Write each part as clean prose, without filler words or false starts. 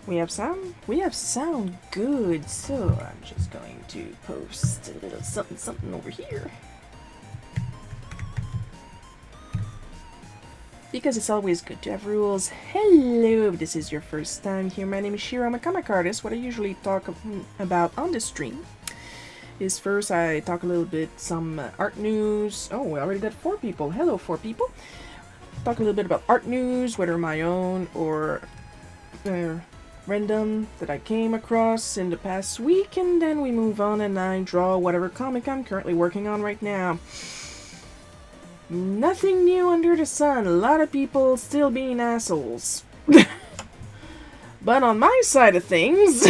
We have sound? We have sound. Good. So I'm just going to post a little something over here. Because it's always good to have rules. Hello, if this is your first time here, my name is Shiro. I'm a comic artist. What I usually talk about on the stream is first I talk a little bit some art news. Oh, we already got 4 people. Hello, 4 people. Talk a little bit about art news, whether my own or random that I came across in the past week, and then we move on and I draw whatever comic I'm currently working on right now. Nothing new under the sun. A lot of people still being assholes. But on my side of things,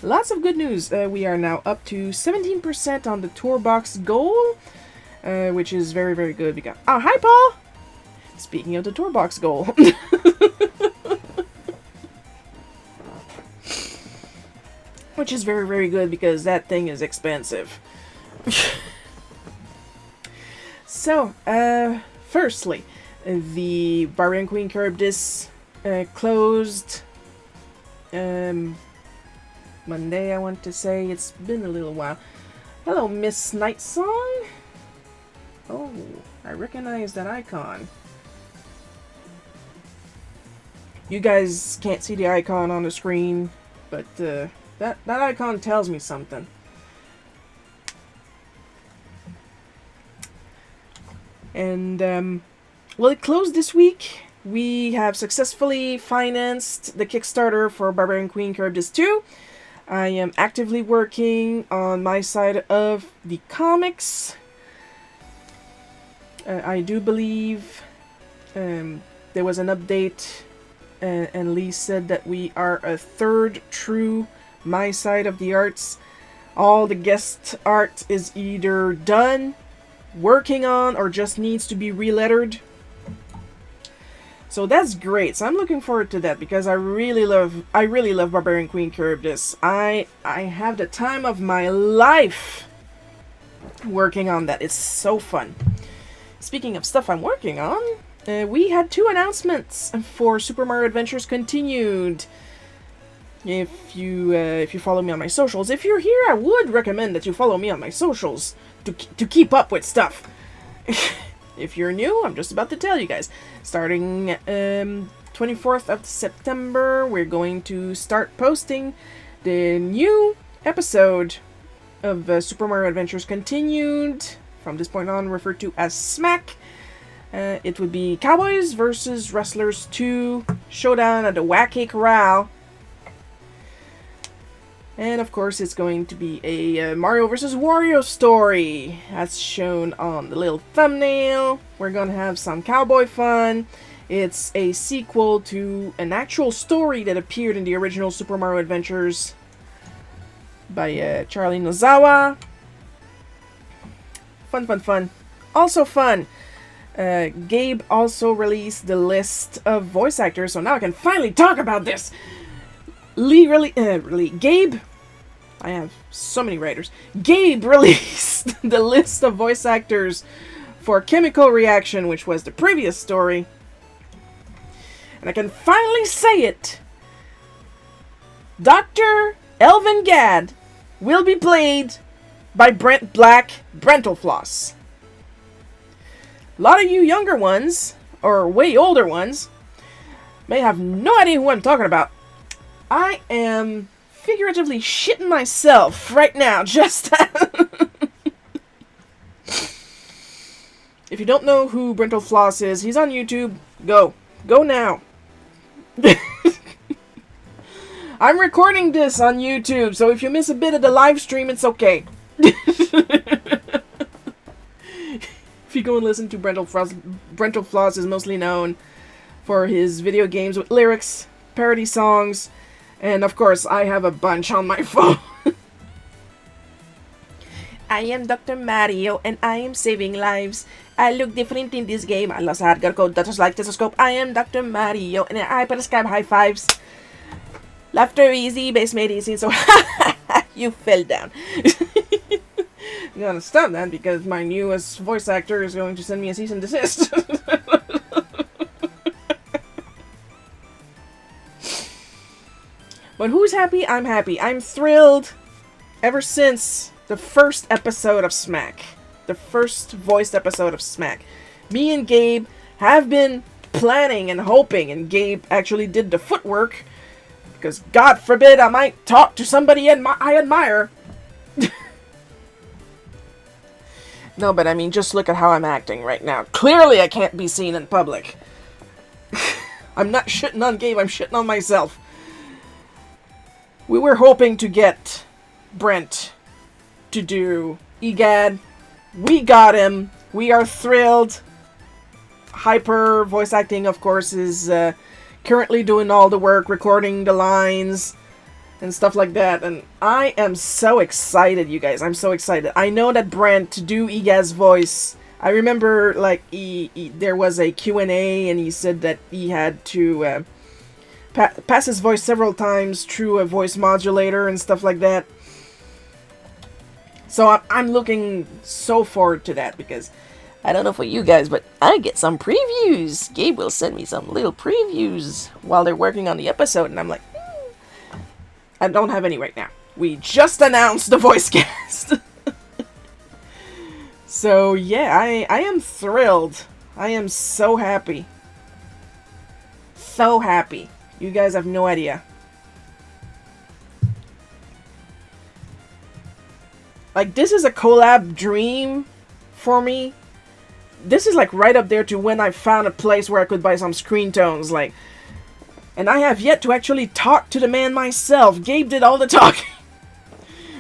lots of good news. We are now up to 17% on the tour box goal, which is very, very good. We got... Oh, hi, Paul! Speaking of the tour box goal. Which is very, very good because that thing is expensive. So, firstly, the Barbarian Queen Charybdis closed Monday, I want to say. It's been a little while. Hello, Miss Night Song. Oh, I recognize that icon. You guys can't see the icon on the screen, but that icon tells me something. And, well, it closed this week. We have successfully financed the Kickstarter for Barbarian Queen Charybdis 2. I am actively working on my side of the comics. I do believe there was an update, and Lee said that we are a third true my side of the arts. All the guest art is either done, working on, or just needs to be relettered. So that's great. So I'm looking forward to that because I really love Barbarian Queen Charybdis. I have the time of my life working on that. It's so fun. Speaking of stuff I'm working on, we had 2 announcements for Super Mario Adventures Continued. If you follow me on my socials, if you're here, I would recommend that you follow me on my socials to keep up with stuff. If you're new, I'm just about to tell you guys. Starting 24th of September, we're going to start posting the new episode of Super Mario Adventures Continued. From this point on, referred to as Smack. It would be Cowboys versus Wrestlers 2 Showdown at the Wacky Corral. And of course, it's going to be a Mario vs. Wario story, as shown on the little thumbnail. We're gonna have some cowboy fun. It's a sequel to an actual story that appeared in the original Super Mario Adventures by Charlie Nozawa. Fun, fun, fun. Also fun. Gabe also released the list of voice actors, so now I can finally talk about this. Gabe, I have so many writers. Gabe released the list of voice actors for Chemical Reaction, which was the previous story. And I can finally say it. Dr. Elvin Gadd will be played by Brent Black, Brentalfloss. A lot of you younger ones, or way older ones, may have no idea who I'm talking about. I am figuratively shitting myself right now, just If you don't know who Brentalfloss is, he's on YouTube. Go now. I'm recording this on YouTube, so if you miss a bit of the live stream, it's okay. If you go and listen to Brentalfloss is mostly known for his video games with lyrics, parody songs, and of course, I have a bunch on my phone. I am Dr. Mario, and I am saving lives. I look different in this game. I lost a hard code that was like stethoscope. I am Dr. Mario, and I prescribe high fives. Laughter easy, base made easy, so you fell down. I'm gonna stop that because my newest voice actor is going to send me a cease and desist. But who's happy? I'm happy. I'm thrilled. Ever since the first episode of Smack, the first voiced episode of Smack, me and Gabe have been planning and hoping, and Gabe actually did the footwork, because God forbid I might talk to somebody I admire. No, but I mean, just look at how I'm acting right now. Clearly I can't be seen in public. I'm not shitting on Gabe, I'm shitting on myself. We were hoping to get Brent to do EGAD. We got him. We are thrilled. Hyper voice acting, of course, is currently doing all the work, recording the lines and stuff like that. And I am so excited, you guys. I'm so excited. I know that Brent, to do EGAD's voice, I remember, like, there was a Q&A, and he said that he had to pass his voice several times through a voice modulator and stuff like that. So I'm looking so forward to that, because I don't know for you guys, but I get some previews. Gabe will send me some little previews while they're working on the episode, and I'm like, I don't have any right now. We just announced the voice cast. So yeah, I am thrilled. I am so happy. So happy. You guys have no idea. Like, this is a collab dream for me. This is like right up there to when I found a place where I could buy some screen tones, like, and I have yet to actually talk to the man myself. Gabe did all the talking.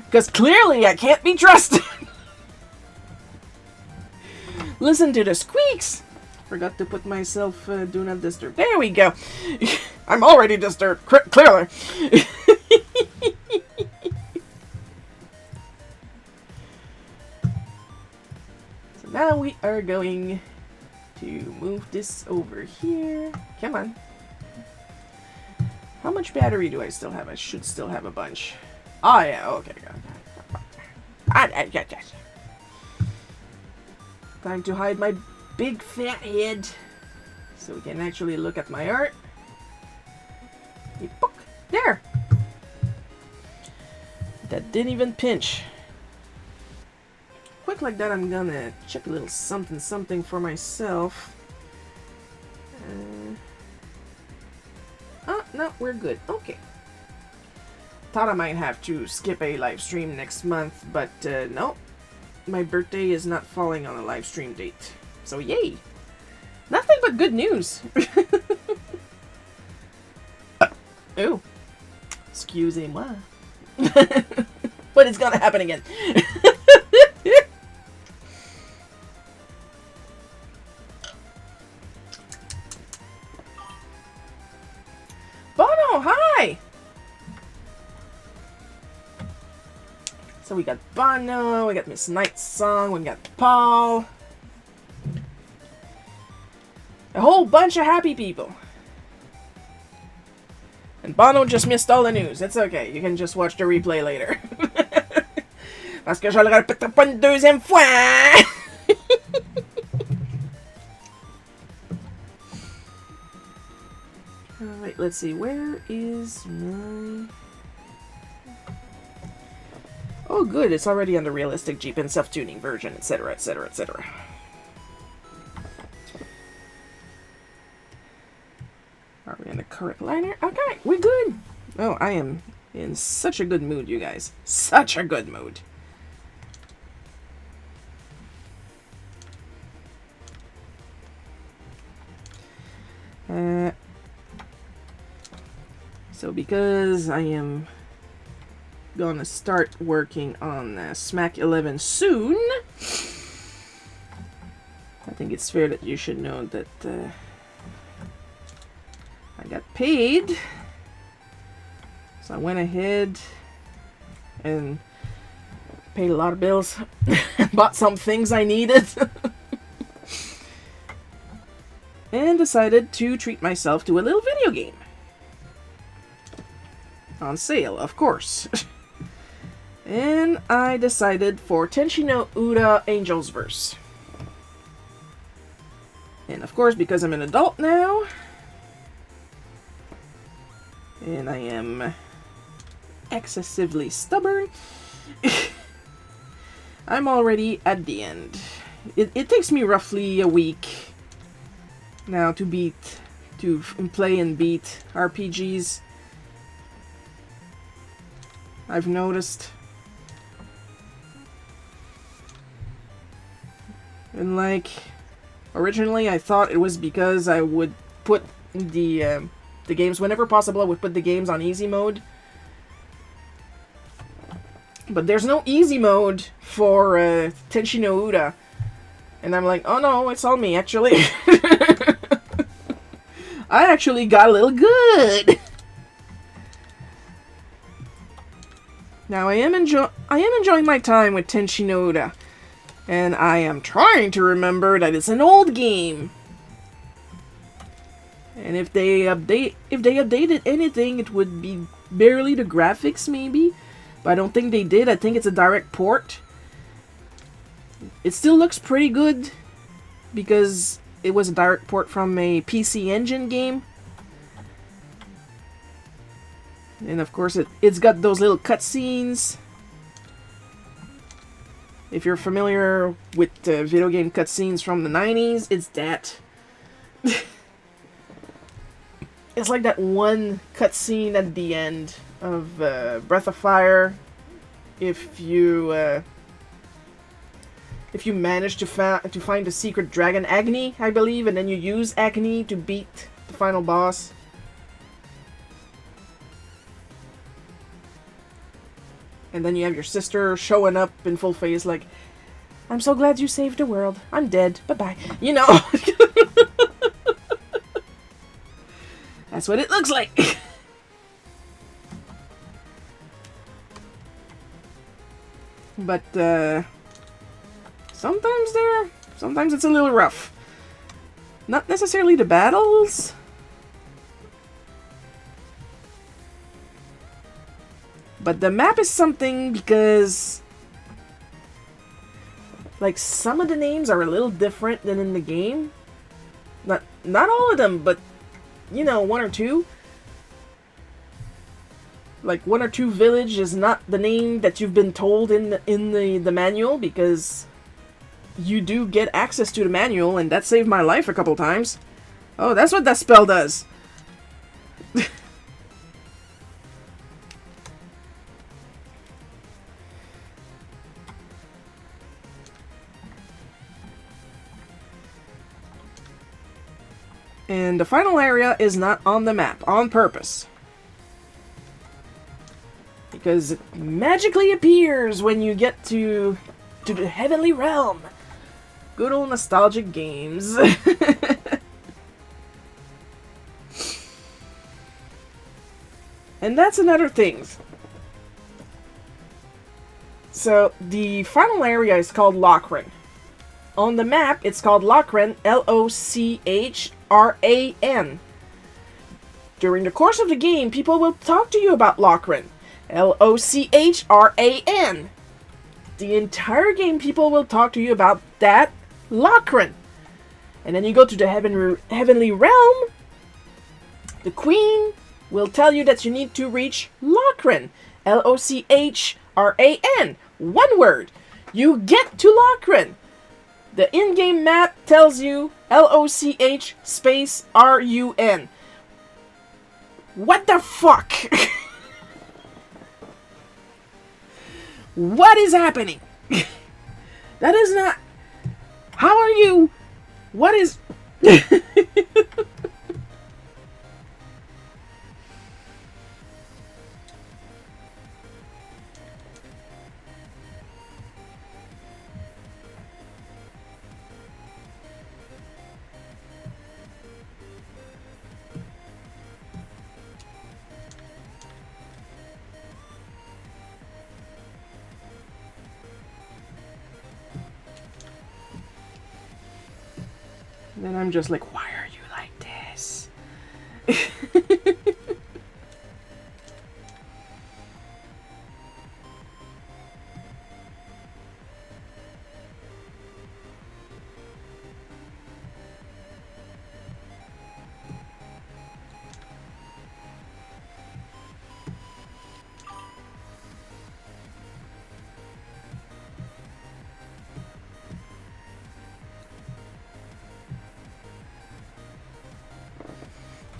Because clearly I can't be trusted. Listen to the squeaks. Forgot to put myself do not disturb. There we go. I'm already disturbed, clearly. So now we are going to move this over here. Come on. How much battery do I still have? I should still have a bunch. Oh yeah, okay. Time to hide my big fat head so we can actually look at my art. There! That didn't even pinch. Quick like that, I'm gonna check a little something for myself. Oh, no, we're good. Okay. Thought I might have to skip a live stream next month, but no. My birthday is not falling on a live stream date. So yay! Nothing but good news! Oh. Excusez-moi. But it's gonna happen again. Bono, hi! So we got Bono, we got Miss Knight's song, we got Paul. A whole bunch of happy people. And Bono just missed all the news. It's okay, you can just watch the replay later. Parce que je le répète pas une deuxième fois! Alright, let's see, where is my... Oh good, it's already on the realistic Jeep and self-tuning version, etc, etc, etc. Are we in the correct liner? Okay, we're good. Oh, I am in such a good mood, you guys. Such a good mood. So because I am gonna start working on Smack 11 soon, I think it's fair that you should know that I got paid. So I went ahead and paid a lot of bills, bought some things I needed, and decided to treat myself to a little video game. On sale, of course. And I decided for Tenshi no Ura Angel's Verse. And of course, because I'm an adult now, and I am excessively stubborn. I'm already at the end. It takes me roughly a week now to play and beat RPGs. I've noticed. And like, originally I thought it was because I would put the games, whenever possible, I would put the games on easy mode. But there's no easy mode for Tenshi no Uda. And I'm like, oh no, it's all me, actually. I actually got a little good. Now I am enjoying my time with Tenshi no Uda. And I am trying to remember that it's an old game. And if they updated anything, it would be barely the graphics, maybe. But I don't think they did. I think it's a direct port. It still looks pretty good because it was a direct port from a PC Engine game. And of course it's got those little cutscenes. If you're familiar with video game cutscenes from the 90s, it's that. It's like that one cutscene at the end of Breath of Fire. If you manage to find the secret dragon Agni, I believe, and then you use Agni to beat the final boss. And then you have your sister showing up in full face like, I'm so glad you saved the world. I'm dead. Bye-bye. You know. That's what it looks like. But, sometimes it's a little rough. Not necessarily the battles. But the map is something because, like, some of the names are a little different than in the game. Not all of them, but, you know, one or two. Like, one or two village is not the name that you've been told in the manual, because you do get access to the manual, and that saved my life a couple times. Oh, that's what that spell does. And the final area is not on the map, on purpose. Because it magically appears when you get to the Heavenly Realm. Good old nostalgic games. And that's another thing. So, the final area is called Lochran. On the map, it's called Lochran, L-O-C-H-R-A-N. During the course of the game, people will talk to you about Lochran, L-O-C-H-R-A-N. The entire game, people will talk to you about that Lochran. And then you go to the Heavenly Realm. The Queen will tell you that you need to reach Lochran, L-O-C-H-R-A-N. One word. You get to Lochran. The in-game map tells you L-O-C-H space R-U-N. What the fuck? What is happening? That is not... How are you... What is... Then I'm just like, why are you like this?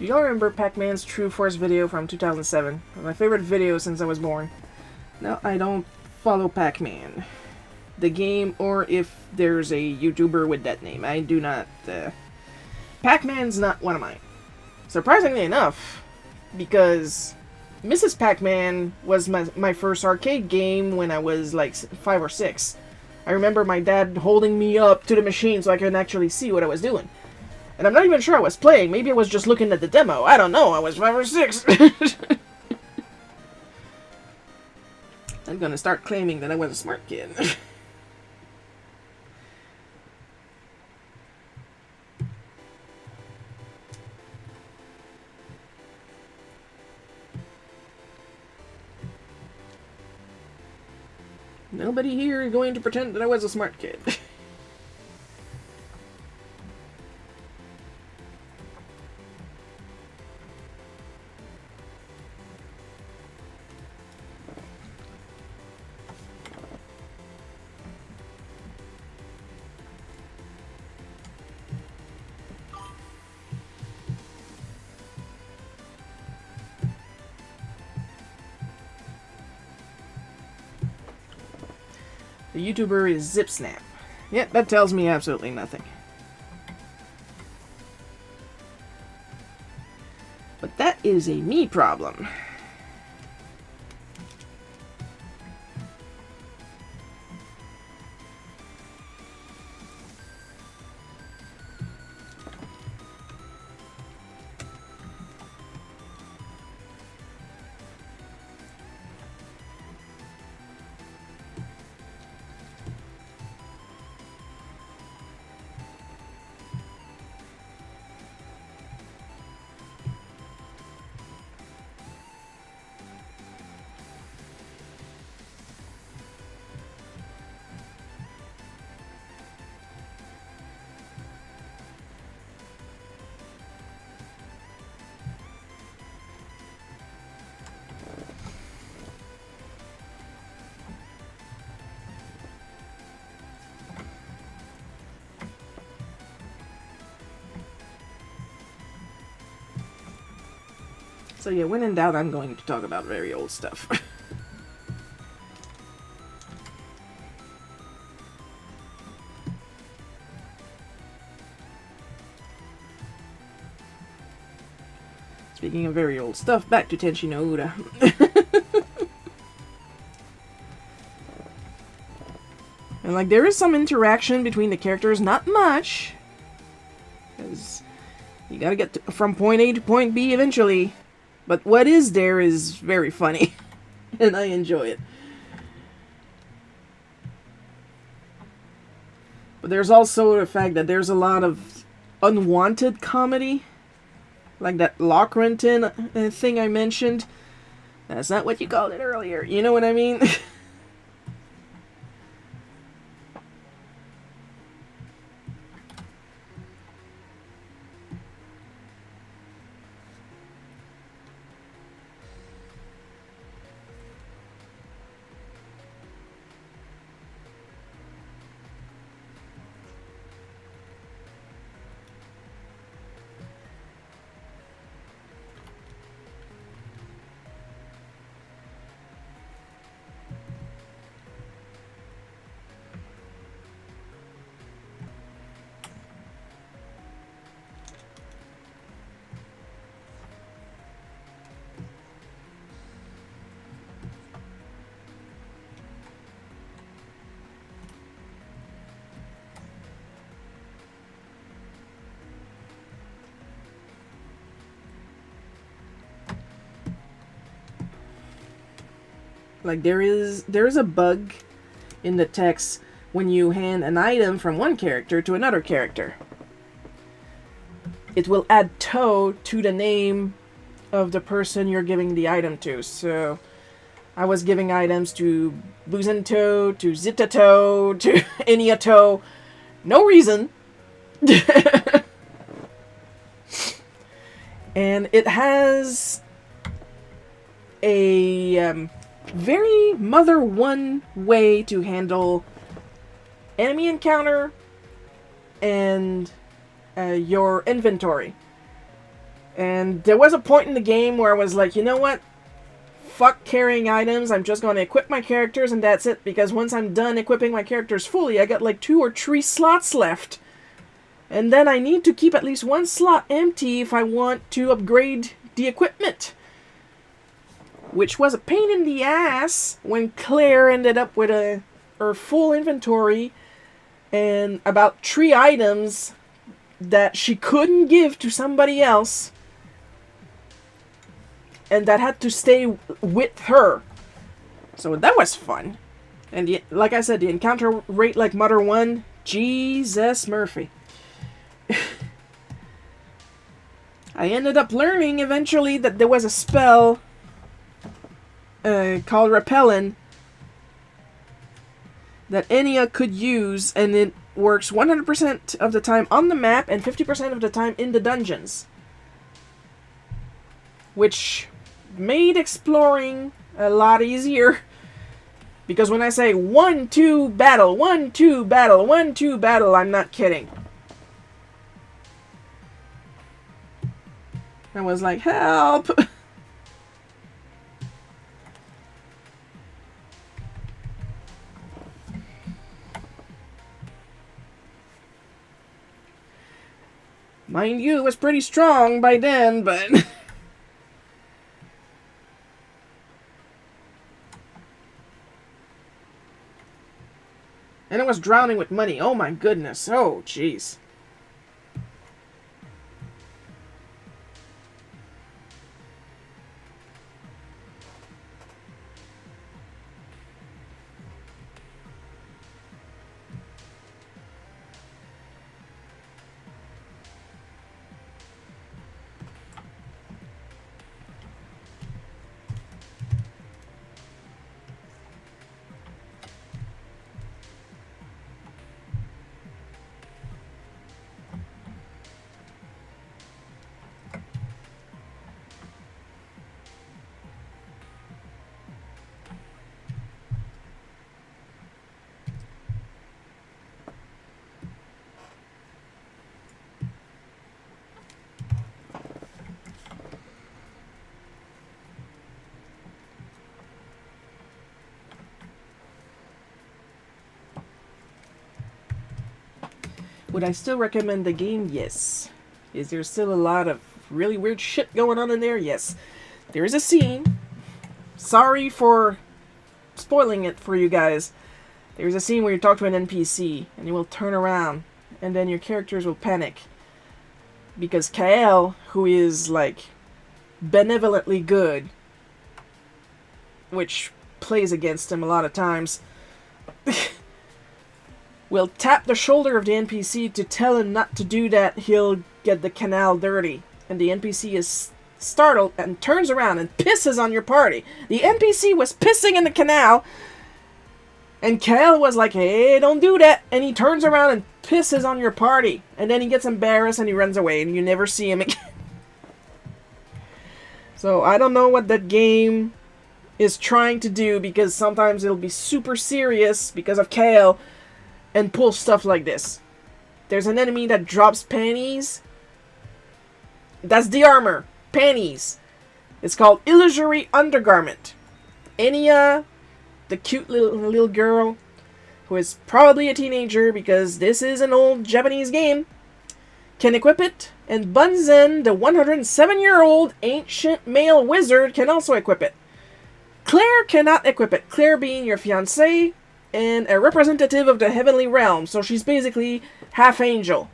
Do y'all remember Pac-Man's True Force video from 2007? My favorite video since I was born. No, I don't follow Pac-Man. The game, or if there's a YouTuber with that name. I do not... Pac-Man's not one of mine. Surprisingly enough, because Mrs. Pac-Man was my first arcade game when I was like 5 or 6. I remember my dad holding me up to the machine so I could actually see what I was doing. And I'm not even sure I was playing. Maybe I was just looking at the demo. I don't know. I was 5 or 6. I'm gonna start claiming that I was a smart kid. Nobody here is going to pretend that I was a smart kid. The YouTuber is ZipSnap. Yeah, that tells me absolutely nothing. But that is a me problem. So yeah, when in doubt, I'm going to talk about very old stuff. Speaking of very old stuff, back to Tenchi no Ura. And like, there is some interaction between the characters, not much. Because you gotta get from point A to point B eventually. But what is there is very funny, and I enjoy it. But there's also the fact that there's a lot of unwanted comedy, like that Lockrenton thing I mentioned. That's not what you called it earlier, you know what I mean? Like, there is a bug in the text when you hand an item from one character to another character. It will add to the name of the person you're giving the item to. So, I was giving items to Buzento, to Zitato, to Eniato. No reason. And it has a very Mother 1 way to handle enemy encounter and your inventory. And there was a point in the game where I was like, you know what? Fuck carrying items, I'm just going to equip my characters and that's it. Because once I'm done equipping my characters fully, I got like 2 or 3 slots left. And then I need to keep at least 1 slot empty if I want to upgrade the equipment. Which was a pain in the ass when Claire ended up with her full inventory and about 3 items that she couldn't give to somebody else. And that had to stay with her. So that was fun. And like I said, the encounter rate like Mother 1, Jesus Murphy. I ended up learning eventually that there was a spell called Repellent that Enya could use, and it works 100% of the time on the map and 50% of the time in the dungeons. Which made exploring a lot easier. Because when I say 1-2 battle, 1-2 battle, 1-2 battle, I'm not kidding. I was like, help! Mind you, it was pretty strong by then, but... And it was drowning with money. Oh my goodness. Oh, jeez. Would I still recommend the game? Yes. Is there still a lot of really weird shit going on in there? Yes. There is a scene. Sorry for spoiling it for you guys. There's a scene where you talk to an NPC and you will turn around and then your characters will panic. Because Kael, who is like benevolently good, which plays against him a lot of times, will tap the shoulder of the NPC to tell him not to do that. He'll get the canal dirty. And the NPC is startled and turns around and pisses on your party. The NPC was pissing in the canal. And Kael was like, hey, don't do that. And he turns around and pisses on your party. And then he gets embarrassed and he runs away. And you never see him again. So I don't know what that game is trying to do. Because sometimes it'll be super serious because of Kael. And pull stuff like this. There's an enemy that drops panties. That's the armor. Panties. It's called Illusory Undergarment. Enya, the cute little girl, who is probably a teenager because this is an old Japanese game, can equip it. And Bunzen, the 107-year-old ancient male wizard, can also equip it. Claire cannot equip it. Claire being your fiancée and a representative of the heavenly realm, so she's basically half angel.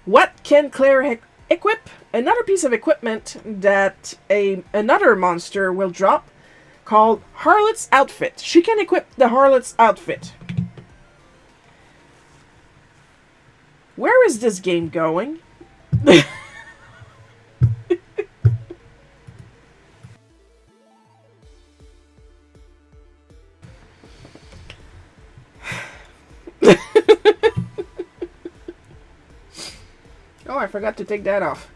What can Claire equip? Another piece of equipment that another monster will drop, called Harlot's Outfit. She can equip the Harlot's Outfit. Where is this game going? Oh, I forgot to take that off.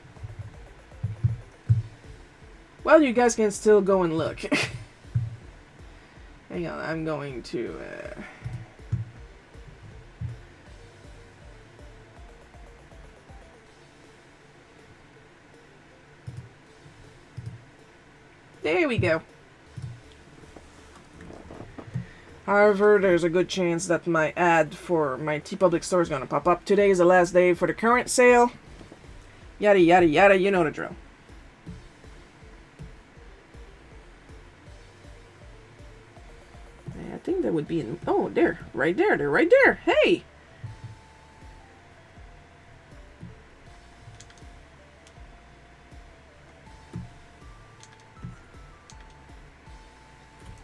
Well, you guys can still go and look. Hang on, I'm going to... we go. However, there's a good chance that my ad for my TeePublic store is going to pop up. Today is the last day for the current sale. Yada, yada, yada. You know the drill. I think that would be in... Oh, there. Right there. They're right there. Hey!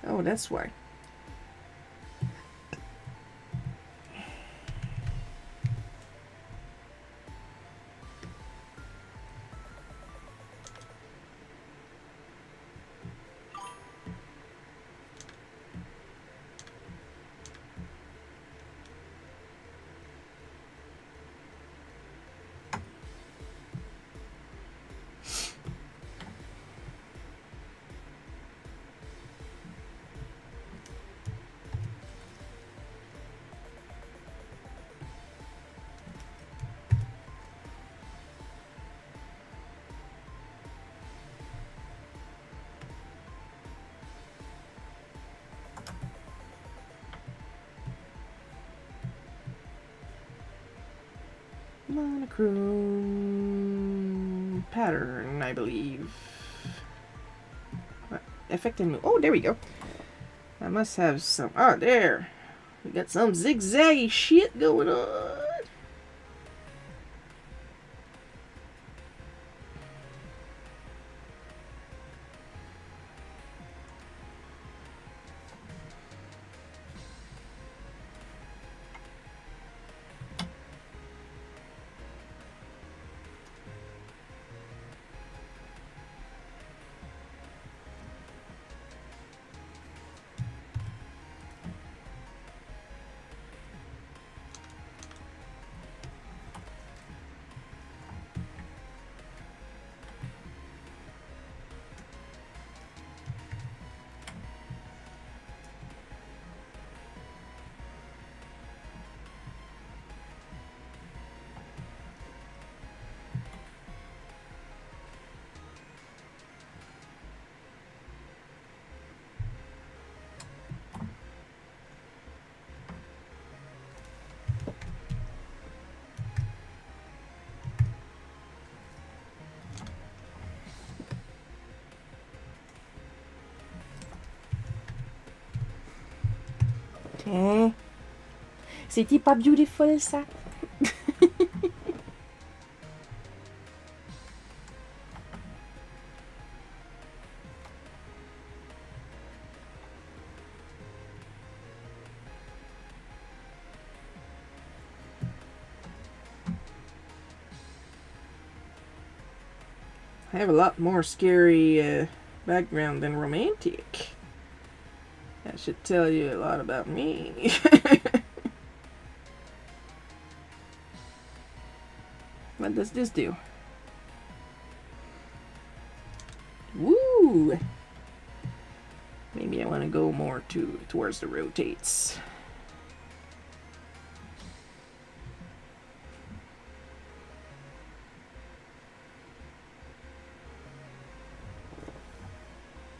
Oh, that's why. Monochrome pattern, I believe. Effective. Oh, there we go. I must have some. Oh, there. We got some zigzaggy shit going on. C'était pas beautiful, ça? I have a lot more scary background than romantic. That should tell you a lot about me. What does this do? Woo! Maybe I want to go more towards the rotates.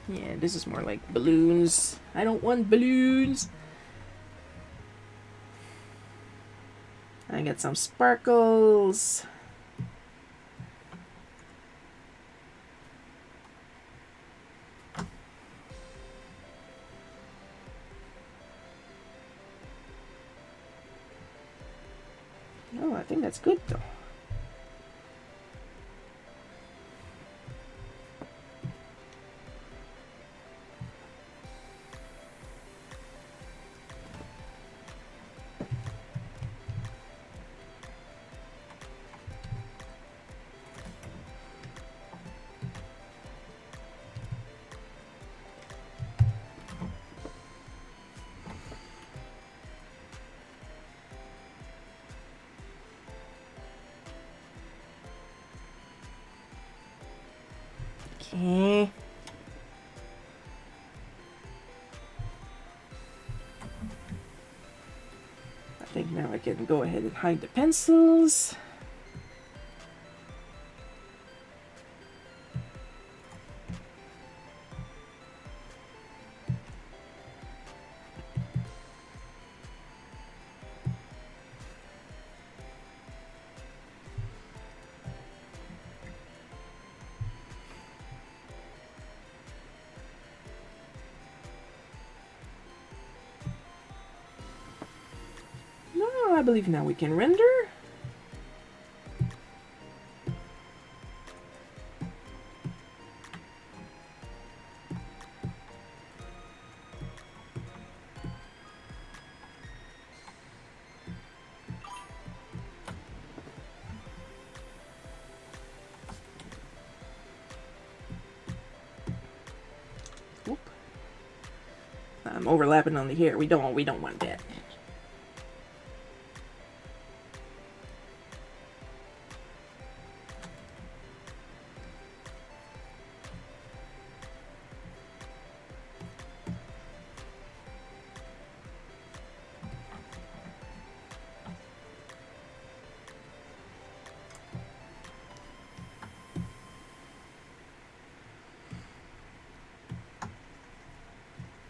Yeah, this is more like balloons. I don't want balloons. I got some sparkles. Oh, I think that's good though. Okay. I think now I can go ahead and hide the pencils. I believe now we can render. Whoop. I'm overlapping on the hair. We don't want that.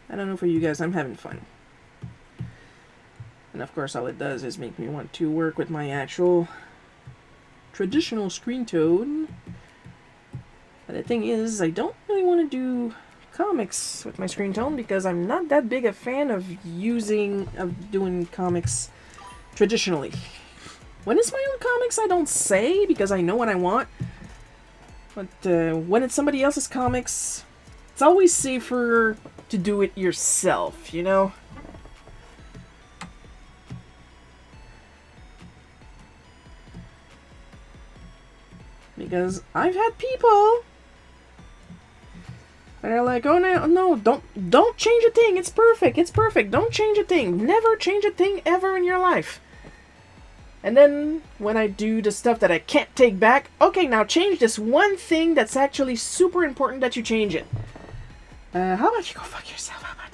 I don't know for you guys, I'm having fun. And of course all it does is make me want to work with my actual traditional screen tone. But the thing is, I don't really want to do comics with my screen tone because I'm not that big a fan of doing comics traditionally. When it's my own comics, I don't say because I know what I want. But when it's somebody else's comics, it's always safer to do it yourself, you know? Because I've had people that are like, oh no, don't change a thing, it's perfect, don't change a thing, never change a thing ever in your life. And then when I do the stuff that I can't take back, okay, now change this one thing that's actually super important that you change it. How about you go fuck yourself? How about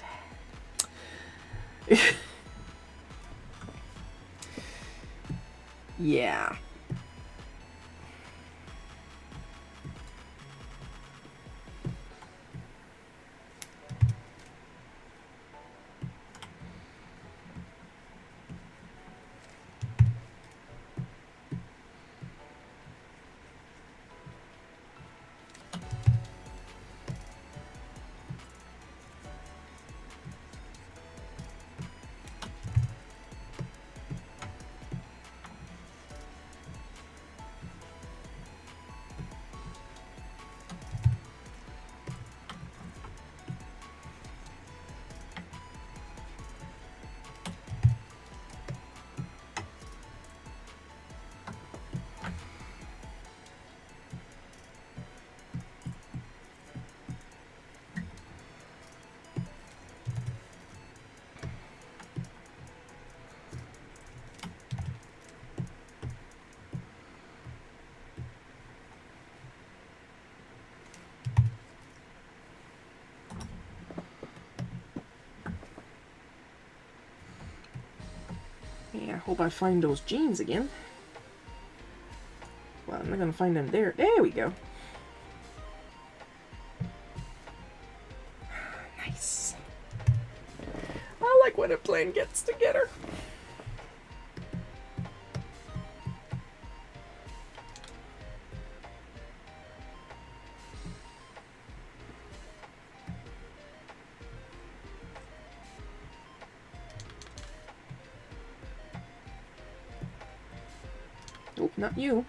that? Yeah. Yeah, I hope I find those jeans again. Well, I'm not gonna find them there. There we go. Nice. I like when a plane gets together. Oh, not you.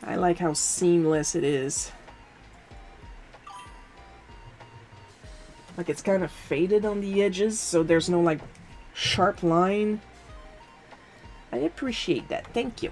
I like how seamless it is. Like it's kind of faded on the edges, so there's no like sharp line. I appreciate that. Thank you.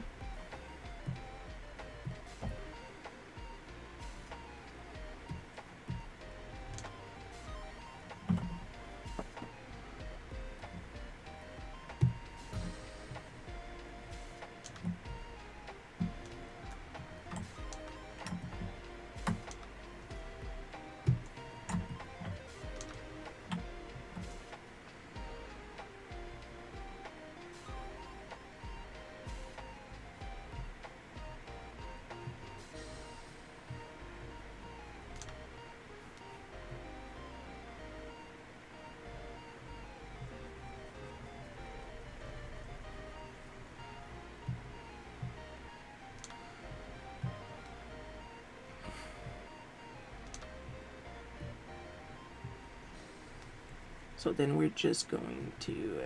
So then we're just going to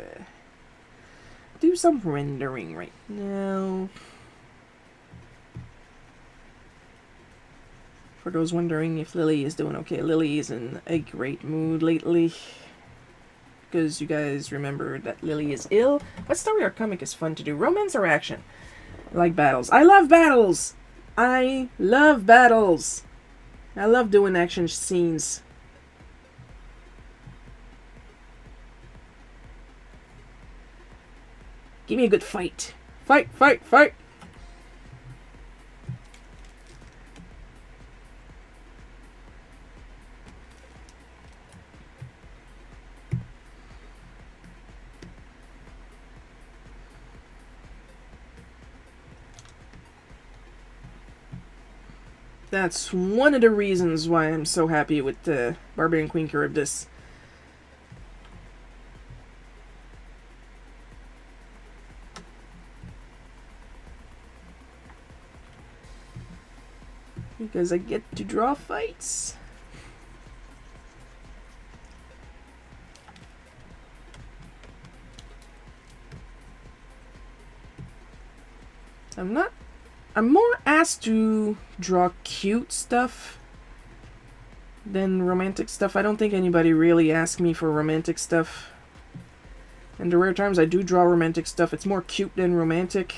do some rendering right now. For those wondering if Lily is doing okay, Lily is in a great mood lately. Because you guys remember that Lily is ill. What story or comic is fun to do? Romance or action? I like battles. I love battles! I love battles! I love doing action scenes. Give me a good fight. Fight, fight, fight! That's one of the reasons why I'm so happy with the Barbarian Queen Charybdis. Because I get to draw fights. I'm more asked to draw cute stuff than romantic stuff. I don't think anybody really asks me for romantic stuff. And the rare times I do draw romantic stuff, it's more cute than romantic.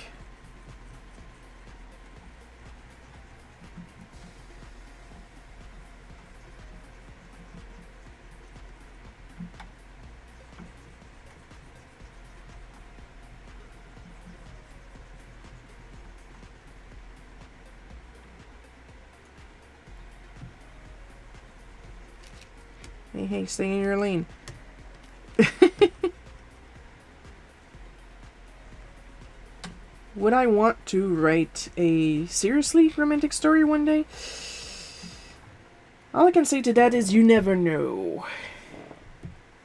Hey, stay in your lane. Would I want to write a seriously romantic story one day? All I can say to that is you never know.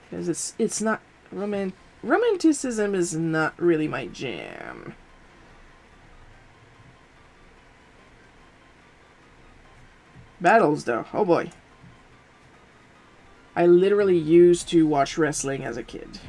Because it's not... romanticism is not really my jam. Battles, though. Oh boy. I literally used to watch wrestling as a kid.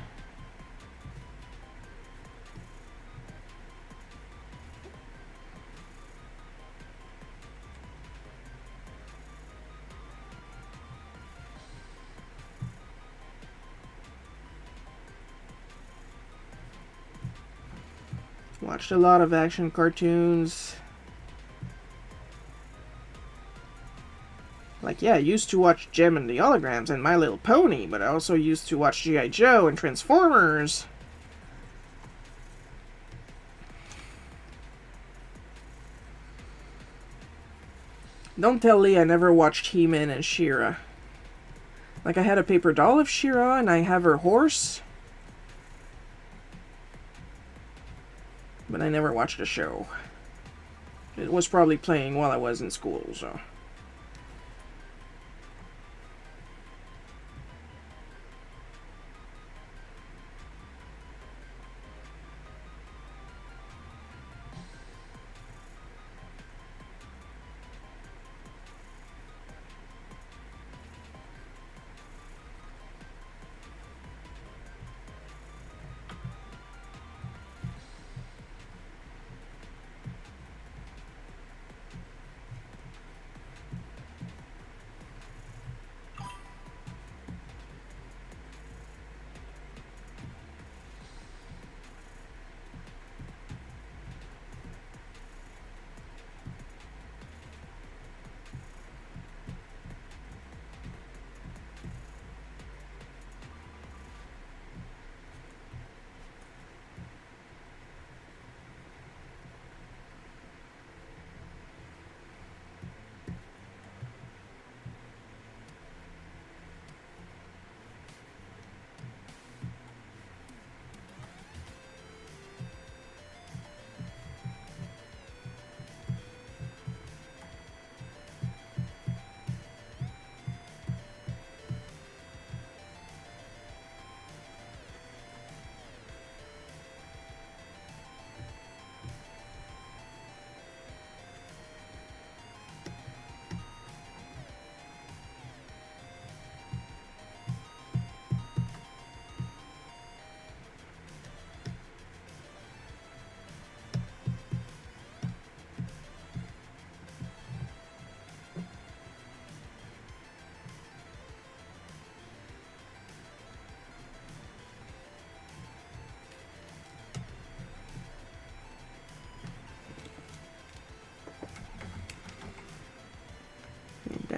Watched a lot of action cartoons. Like, yeah, I used to watch Gem and the Holograms and My Little Pony, but I also used to watch G.I. Joe and Transformers. Don't tell Lee I never watched He-Man and She-Ra. Like, I had a paper doll of She-Ra and I have her horse. But I never watched the show. It was probably playing while I was in school, so...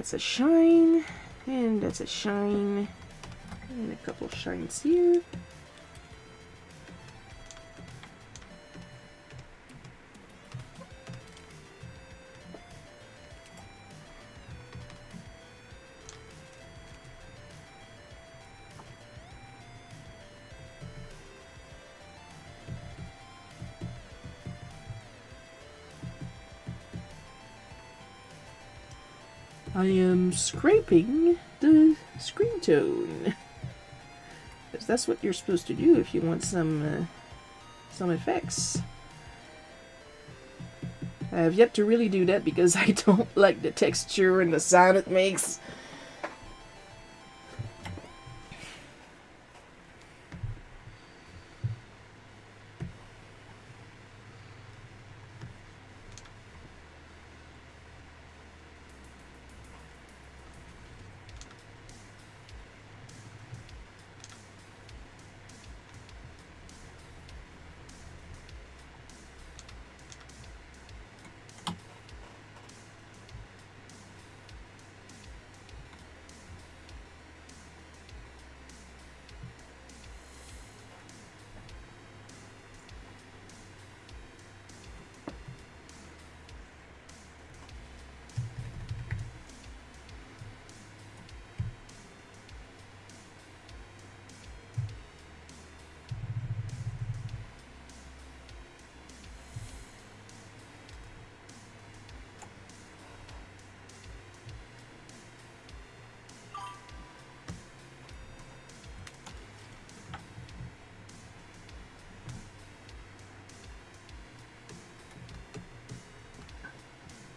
That's a shine, and that's a shine, and a couple shines here. I am scraping the screen tone. Because that's what you're supposed to do if you want some effects. I have yet to really do that because I don't like the texture and the sound it makes.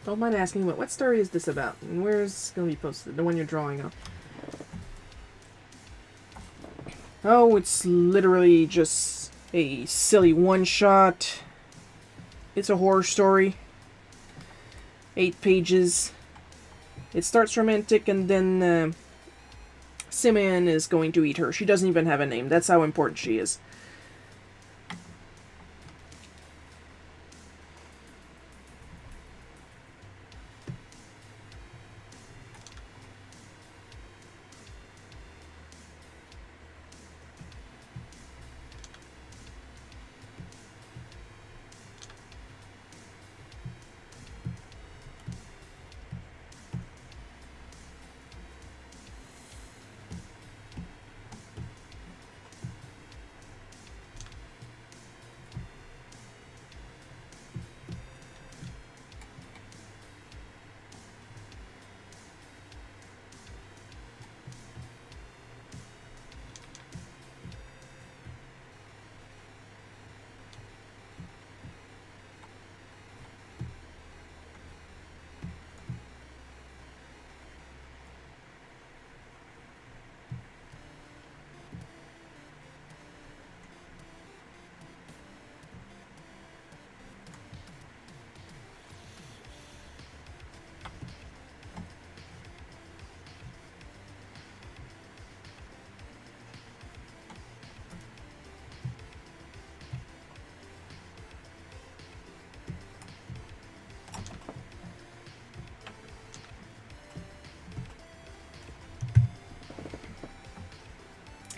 Don't mind asking, what story is this about? And where's it going to be posted? The one you're drawing on. Oh, it's literally just a silly one-shot. It's a horror story. 8 pages. It starts romantic and then Simeon is going to eat her. She doesn't even have a name. That's how important she is.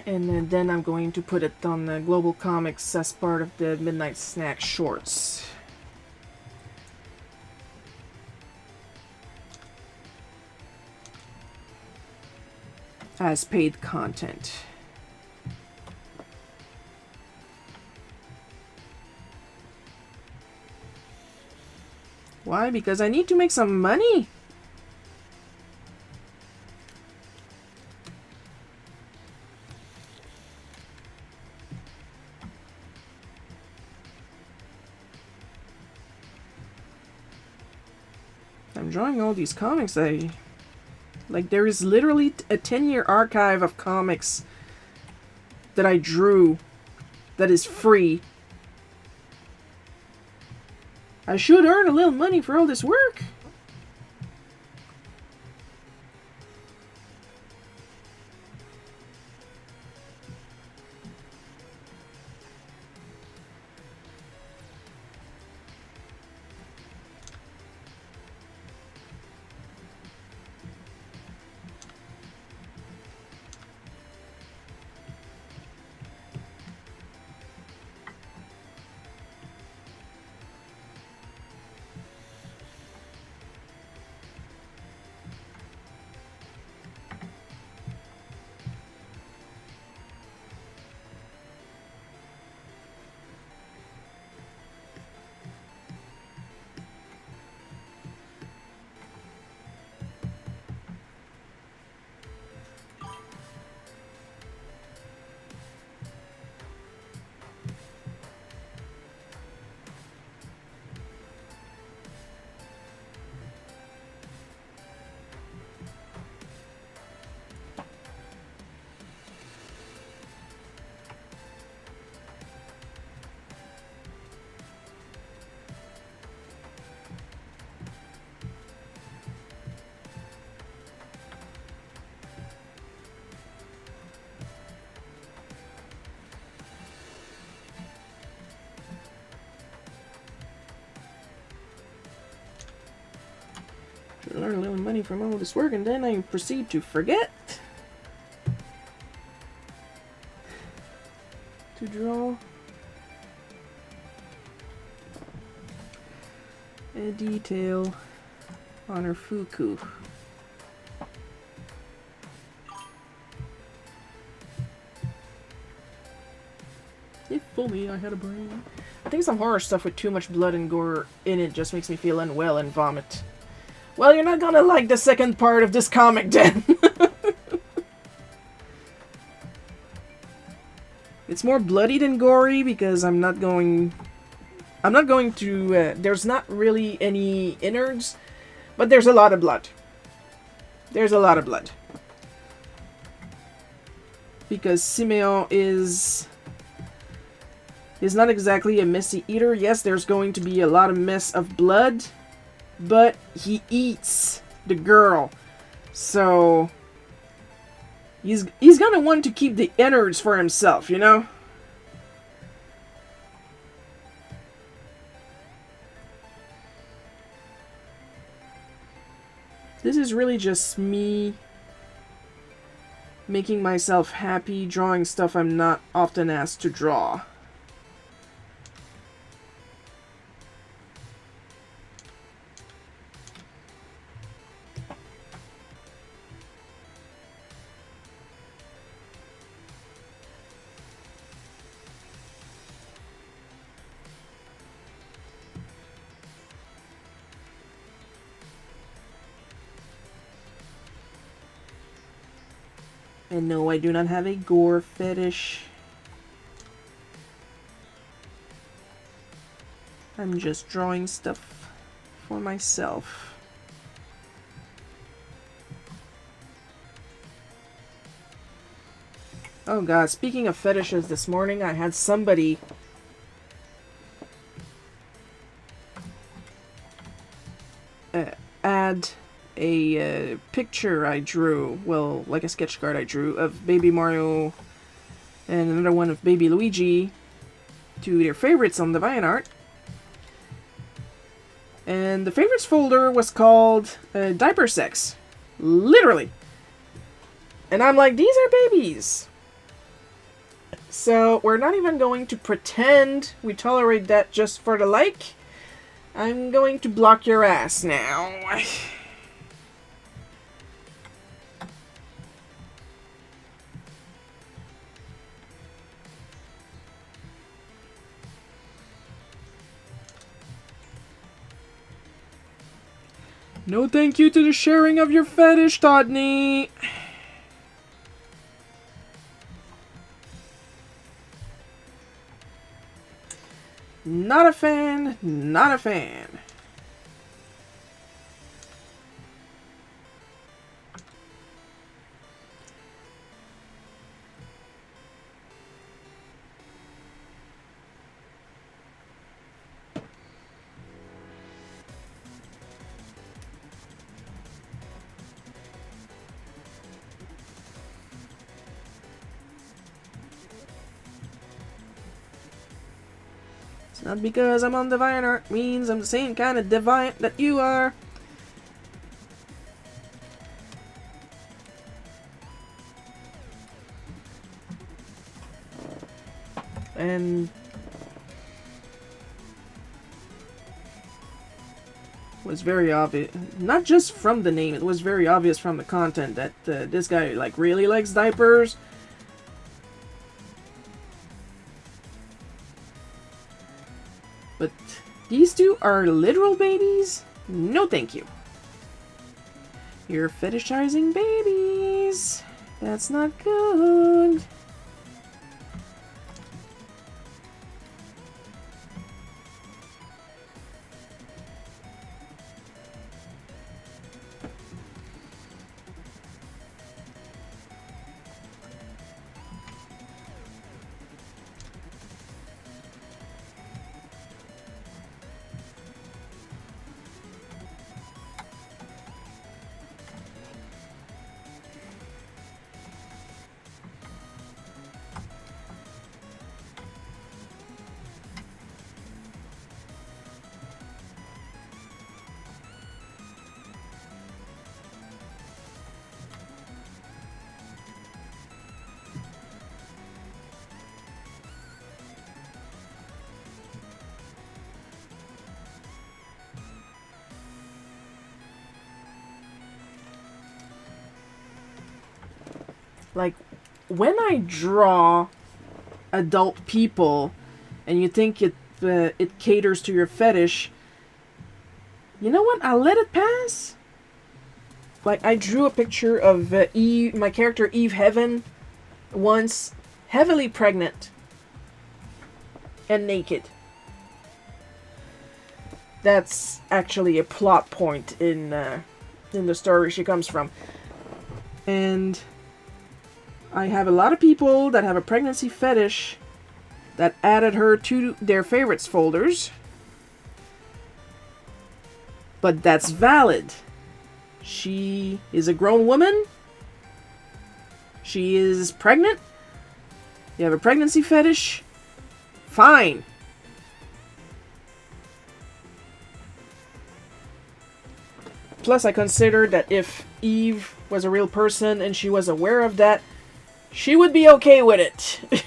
And then I'm going to put it on the Global Comics as part of the Midnight Snack Shorts. As paid content. Why? Because I need to make some money. I'm drawing all these comics. There is literally a 10-year archive of comics that I drew that is free. I should earn a little money for all this work. Learn a little money from all this work, and then I proceed to forget to draw a detail on her fuku. If only I had a brain. I think some horror stuff with too much blood and gore in it just makes me feel unwell and vomit. Well, you're not gonna like the second part of this comic then. It's more bloody than gory because I'm not going to, there's not really any innards, but there's a lot of blood. There's a lot of blood. Because Simeon is not exactly a messy eater. Yes, there's going to be a lot of mess of blood, but he eats the girl. So he's gonna want to keep the innards for himself, you know? This is really just me making myself happy, drawing stuff I'm not often asked to draw. And no, I do not have a gore fetish. I'm just drawing stuff for myself. Oh god, speaking of fetishes, this morning I had somebody add a picture I drew, well, like a sketch card I drew, of Baby Mario and another one of Baby Luigi to their favorites on DeviantArt. And the favorites folder was called Diaper Sex. Literally. And I'm like, these are babies. So we're not even going to pretend we tolerate that just for the like. I'm going to block your ass now. No thank you to the sharing of your fetish, Todney. Not a fan, not a fan. Not because I'm on DeviantArt means I'm the same kind of Deviant that you are. And was very obvious, not just from the name, it was very obvious from the content that this guy like really likes diapers. But these two are literal babies? No thank you. You're fetishizing babies. That's not good. like, when I draw adult people and you think it caters to your fetish, you know what? I'll let it pass. Like, I drew a picture of Eve, my character Eve Heaven, once heavily pregnant and naked. That's actually a plot point in the story she comes from. And I have a lot of people that have a pregnancy fetish that added her to their favorites folders. But that's valid. She is a grown woman. She is pregnant. You have a pregnancy fetish. Fine. Plus, I considered that if Eve was a real person and she was aware of that, she would be okay with it.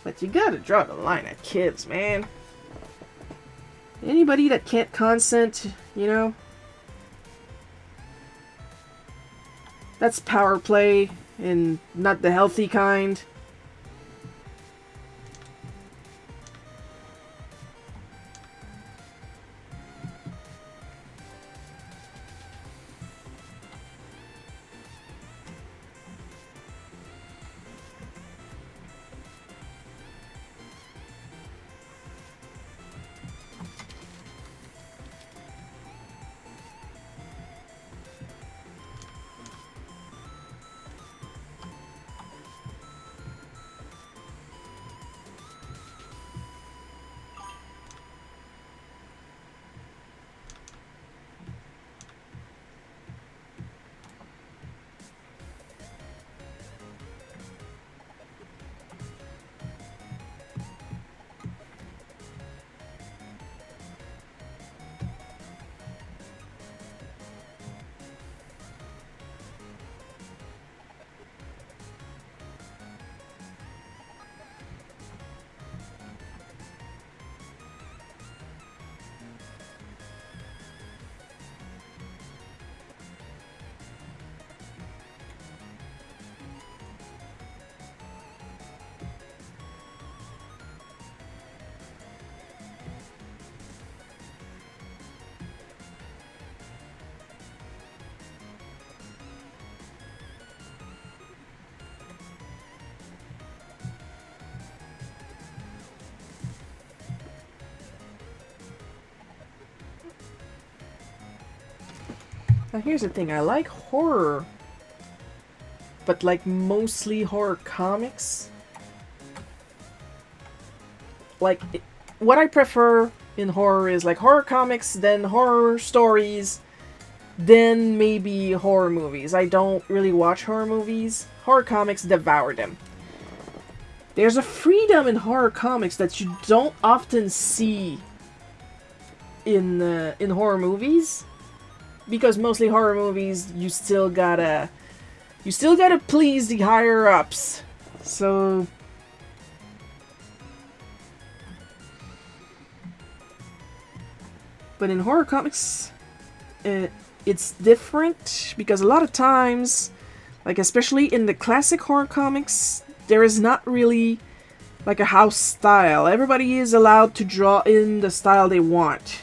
But you gotta draw the line at kids, man. Anybody that can't consent, you know, that's power play and not the healthy kind. Now here's the thing, I like horror, but like mostly horror comics. Like, what I prefer in horror is like horror comics, then horror stories, then maybe horror movies. I don't really watch horror movies. Horror comics, devour them. There's a freedom in horror comics that you don't often see in horror movies. Because mostly horror movies, you still gotta please the higher ups. So but in horror comics, it's different because a lot of times, like especially in the classic horror comics, there is not really like a house style. Everybody is allowed to draw in the style they want.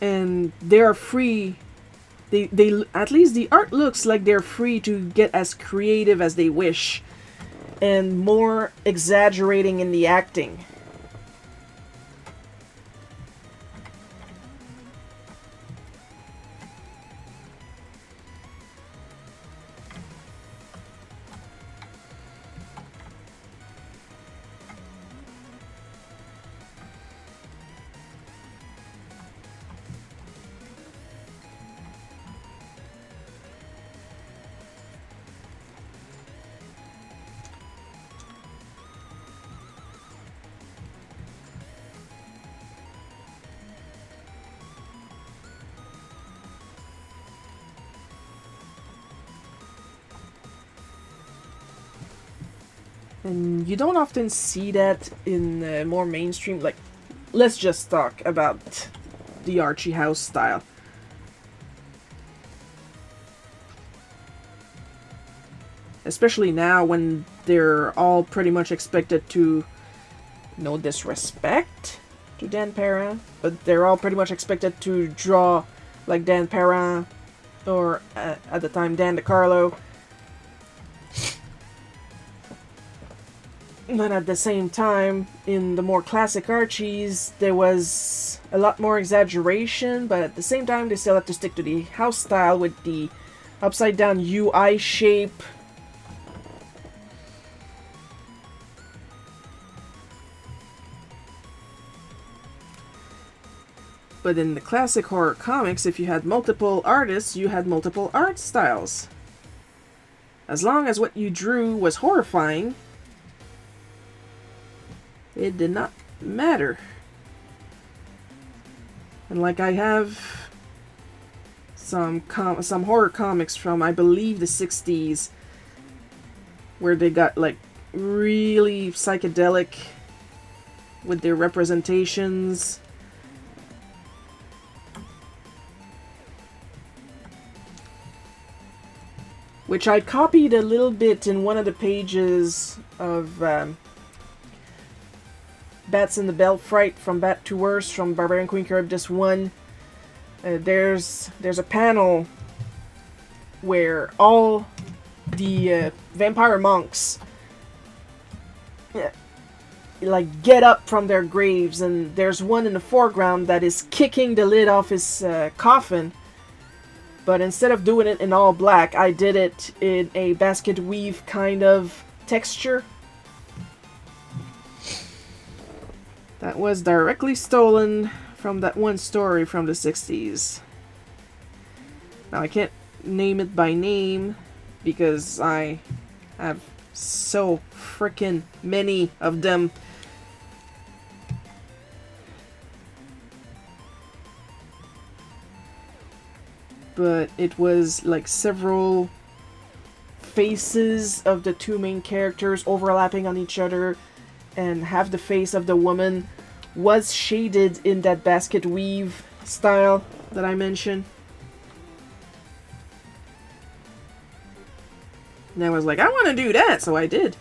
And they are free. They at least the art looks like they're free to get as creative as they wish, and more exaggerating in the acting. And you don't often see that in more mainstream, like, let's just talk about the Archie house style. Especially now when they're all pretty much expected to, no disrespect to Dan Perrin, but they're all pretty much expected to draw like Dan Perrin, or at the time Dan DeCarlo. But at the same time, in the more classic Archies, there was a lot more exaggeration, but at the same time they still had to stick to the house style with the upside down UI shape. But in the classic horror comics, if you had multiple artists, you had multiple art styles. As long as what you drew was horrifying, it did not matter. And like I have some horror comics from, I believe, the 60s, where they got like really psychedelic with their representations. Which I copied a little bit in one of the pages of Bats in the Bell Fright, From Bat to Worse, from Barbarian Queen Charybdis 1. There's a panel where all the vampire monks like get up from their graves, and there's one in the foreground that is kicking the lid off his coffin. But instead of doing it in all black, I did it in a basket weave kind of texture. That was directly stolen from that one story from the 60s. Now I can't name it by name because I have so frickin' many of them. But it was like several faces of the two main characters overlapping on each other, and half the face of the woman was shaded in that basket weave style that I mentioned. And I was like, I want to do that, so I did.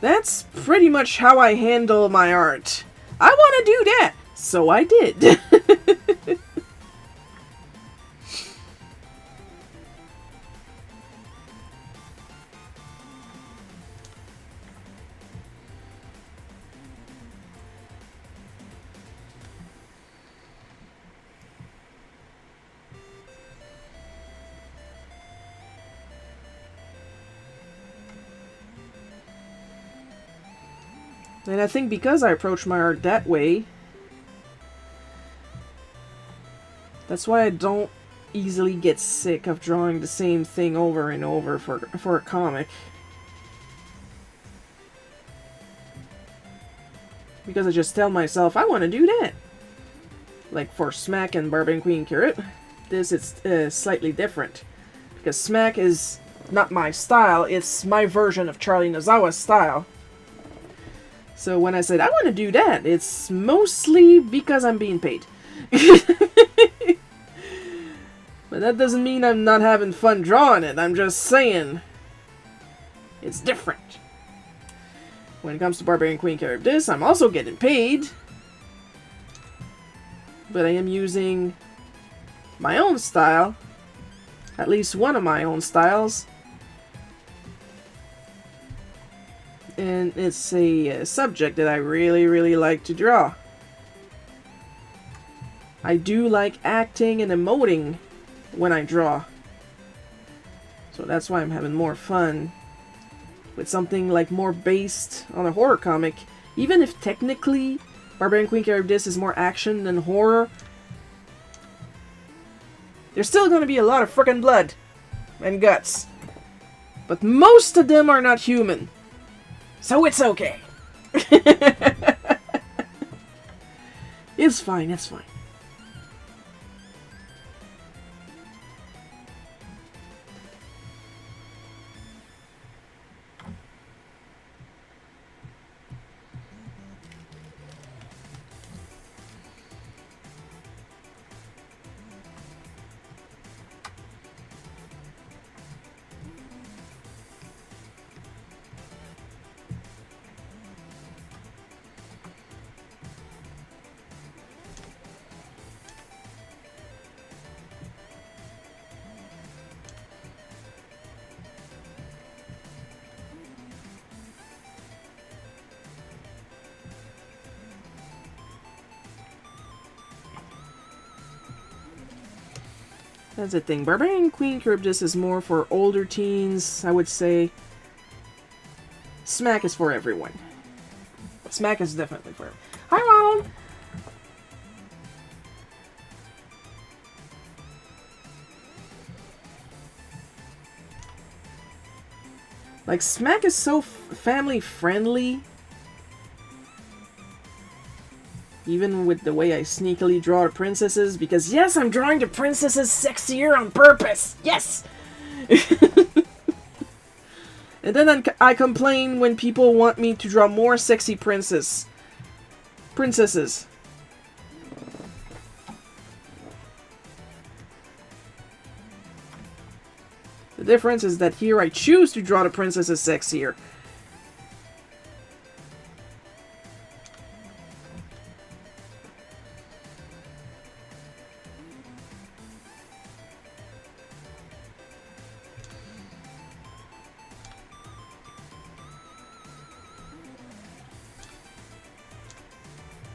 That's pretty much how I handle my art. I want to do that, so I did. And I think because I approach my art that way, that's why I don't easily get sick of drawing the same thing over and over for a comic. Because I just tell myself, I want to do that. Like for Smack and Barbarian Queen Carrot, this is slightly different. Because Smack is not my style, it's my version of Charlie Nozawa's style. So when I said, I want to do that, it's mostly because I'm being paid. But that doesn't mean I'm not having fun drawing it. I'm just saying it's different. When it comes to Barbarian Queen Charybdis, I'm also getting paid. But I am using my own style. At least one of my own styles. And it's a subject that I really, really like to draw. I do like acting and emoting when I draw. So that's why I'm having more fun with something like more based on a horror comic. Even if technically Barbarian Queen Charybdis is more action than horror, there's still going to be a lot of frickin' blood and guts. But most of them are not human. So it's okay. It's fine, it's fine. That's the thing. Barbarian Queen Charybdis is more for older teens, I would say. Smack is for everyone. Smack is definitely for everyone. Hi, Ronald! Like, Smack is so family friendly. Even with the way I sneakily draw the princesses, because yes, I'm drawing the princesses sexier on purpose! Yes! And then I complain when people want me to draw more sexy princesses. The difference is that here I choose to draw the princesses sexier.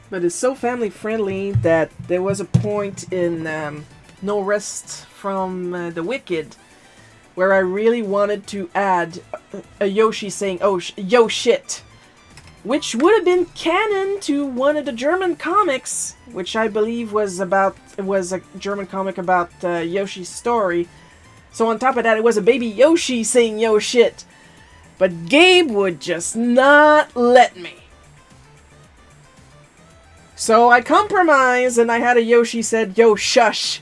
But it's so family friendly that there was a point in No Rest from the Wicked where I really wanted to add a Yoshi saying, "Oh, yo shit," which would have been canon to one of the German comics, which I believe was a German comic about Yoshi's story. So on top of that, it was a baby Yoshi saying "yo shit," but Gabe would just not let me. So I compromised, and I had a Yoshi said, "Yo, shush."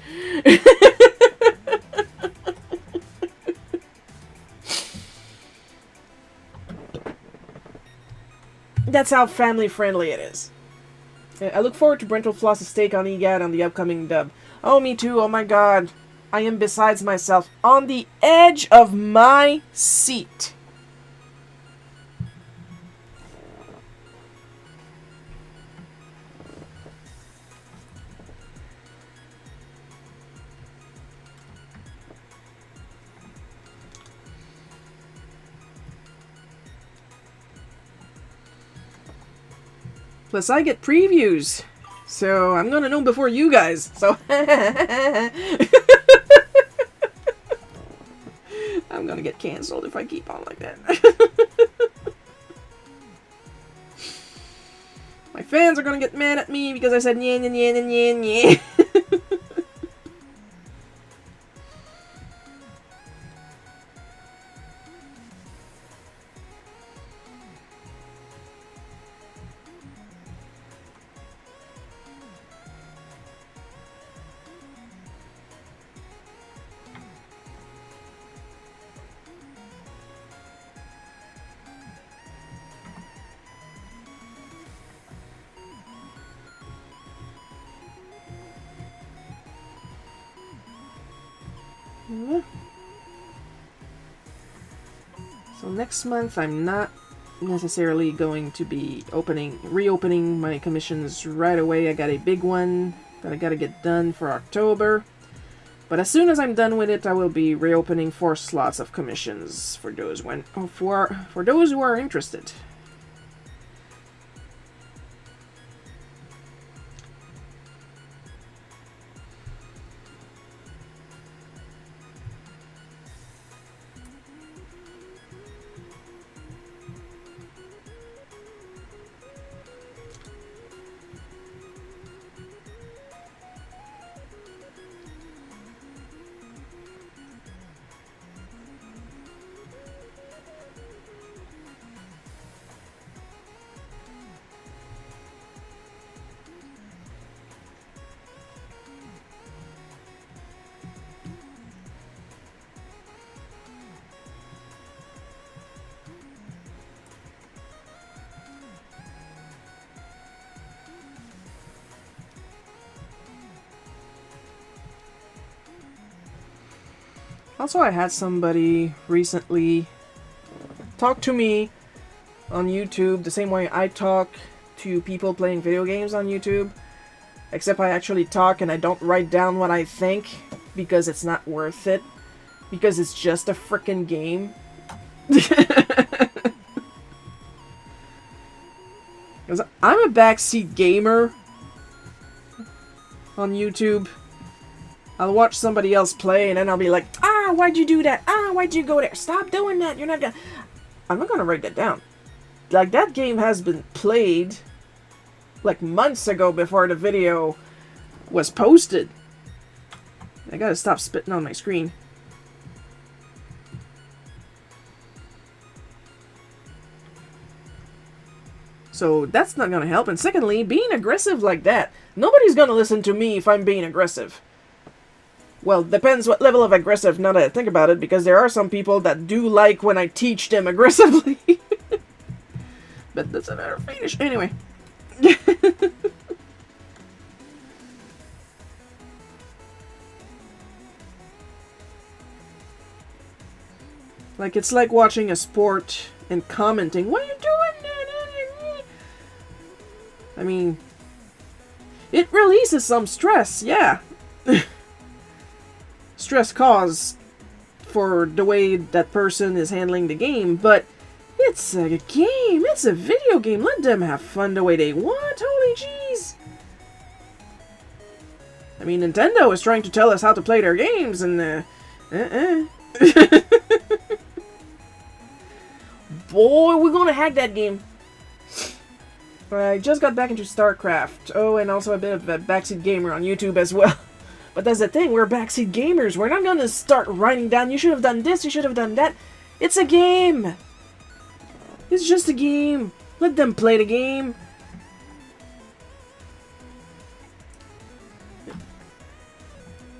That's how family-friendly it is. I look forward to Brental Floss's take on EGAD on the upcoming dub. Oh, me too. Oh my god. I am besides myself. On the edge of my seat. Plus, I get previews, so I'm gonna know before you guys, so... I'm gonna get cancelled if I keep on like that. My fans are gonna get mad at me because I said nye nye nye nye nye nye. So next month I'm not necessarily going to be reopening my commissions right away. I got a big one that I gotta get done for October. But as soon as I'm done with it, I will be reopening 4 slots of commissions for those for those who are interested. Also, I had somebody recently talk to me on YouTube the same way I talk to people playing video games on YouTube. Except I actually talk and I don't write down what I think because it's not worth it. Because it's just a frickin' game. Because I'm a backseat gamer on YouTube. I'll watch somebody else play, and then I'll be like, ah, why'd you do that? Ah, why'd you go there? Stop doing that. You're not gonna... I'm not gonna write that down. Like, that game has been played, like, months ago before the video was posted. I gotta stop spitting on my screen. So that's not gonna help. And secondly, being aggressive like that, nobody's gonna listen to me if I'm being aggressive. Well, depends what level of aggressive, now that I think about it, because there are some people that do like when I teach them aggressively. But that's a matter of finish. Anyway. Like, it's like watching a sport and commenting, what are you doing? I mean, it releases some stress, yeah. Stress cause for the way that person is handling the game, but it's a game, it's a video game. Let them have fun the way they want, holy jeez. I mean, Nintendo is trying to tell us how to play their games, and boy, we're gonna hack that game. I just got back into StarCraft. Oh, and also a bit of a backseat gamer on YouTube as well. But that's the thing, we're backseat gamers. We're not gonna start writing down, you should have done this, you should have done that. It's a game. It's just a game. Let them play the game.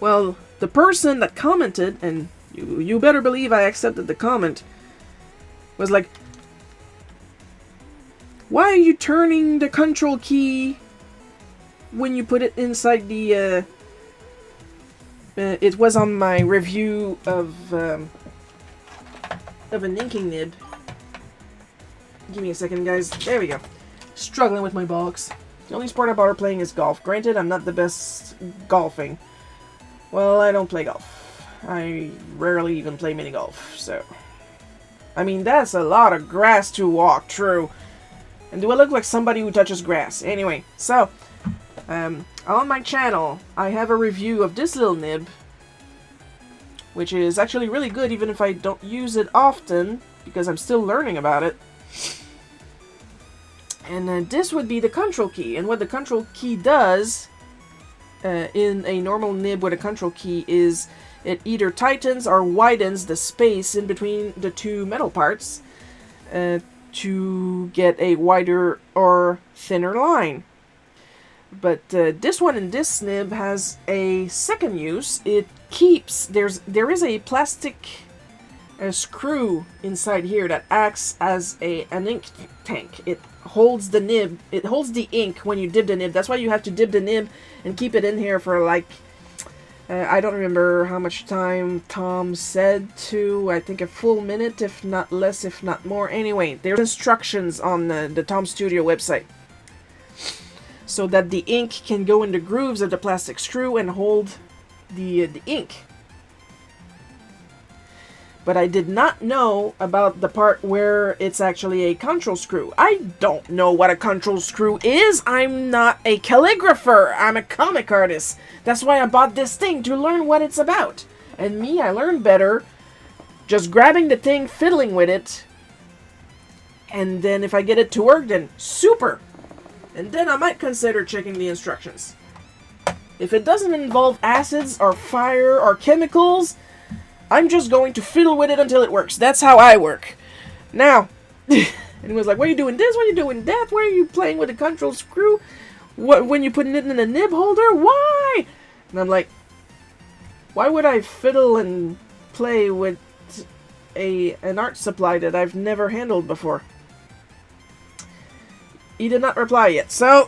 Well, the person that commented, and you better believe I accepted the comment, was like, why are you turning the control key when you put it inside the, it was on my review of an inking nib. Give me a second, guys. There we go. Struggling with my box. The only sport I bother playing is golf. Granted, I'm not the best golfing. Well, I don't play golf. I rarely even play mini golf, so... I mean, that's a lot of grass to walk through. And do I look like somebody who touches grass? Anyway, so... on my channel, I have a review of this little nib, which is actually really good even if I don't use it often, because I'm still learning about it. And this would be the control key, and what the control key does in a normal nib with a control key is it either tightens or widens the space in between the two metal parts to get a wider or thinner line. But this one in this nib has a second use. It keeps... There is a plastic screw inside here that acts as an ink tank. It holds the nib. It holds the ink when you dip the nib. That's why you have to dip the nib and keep it in here for like... I don't remember how much time Tom said to. I think a full minute, if not less, if not more. Anyway, there's instructions on the Tom Studio website, so that the ink can go in the grooves of the plastic screw and hold the ink. But I did not know about the part where it's actually a control screw. I don't know what a control screw is. I'm not a calligrapher. I'm a comic artist. That's why I bought this thing, to learn what it's about. And me, I learned better just grabbing the thing, fiddling with it, and then if I get it to work, then super. And then I might consider checking the instructions. If it doesn't involve acids or fire or chemicals, I'm just going to fiddle with it until it works. That's how I work. Now, and he was like, what are you doing this? What are you doing that? Why are you playing with a control screw? What, when you're putting it in a nib holder? Why? And I'm like, why would I fiddle and play with an art supply that I've never handled before? He did not reply yet, so...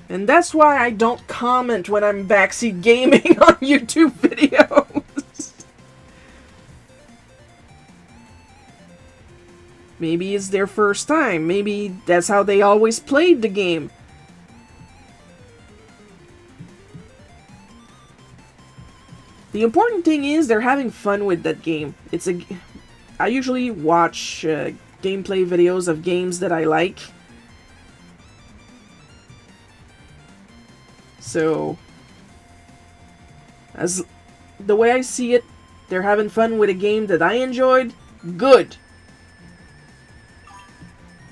And that's why I don't comment when I'm backseat gaming on YouTube videos. Maybe it's their first time. Maybe that's how they always played the game. The important thing is they're having fun with that game. I usually watch gameplay videos of games that I like. So, as the way I see it, they're having fun with a game that I enjoyed. Good.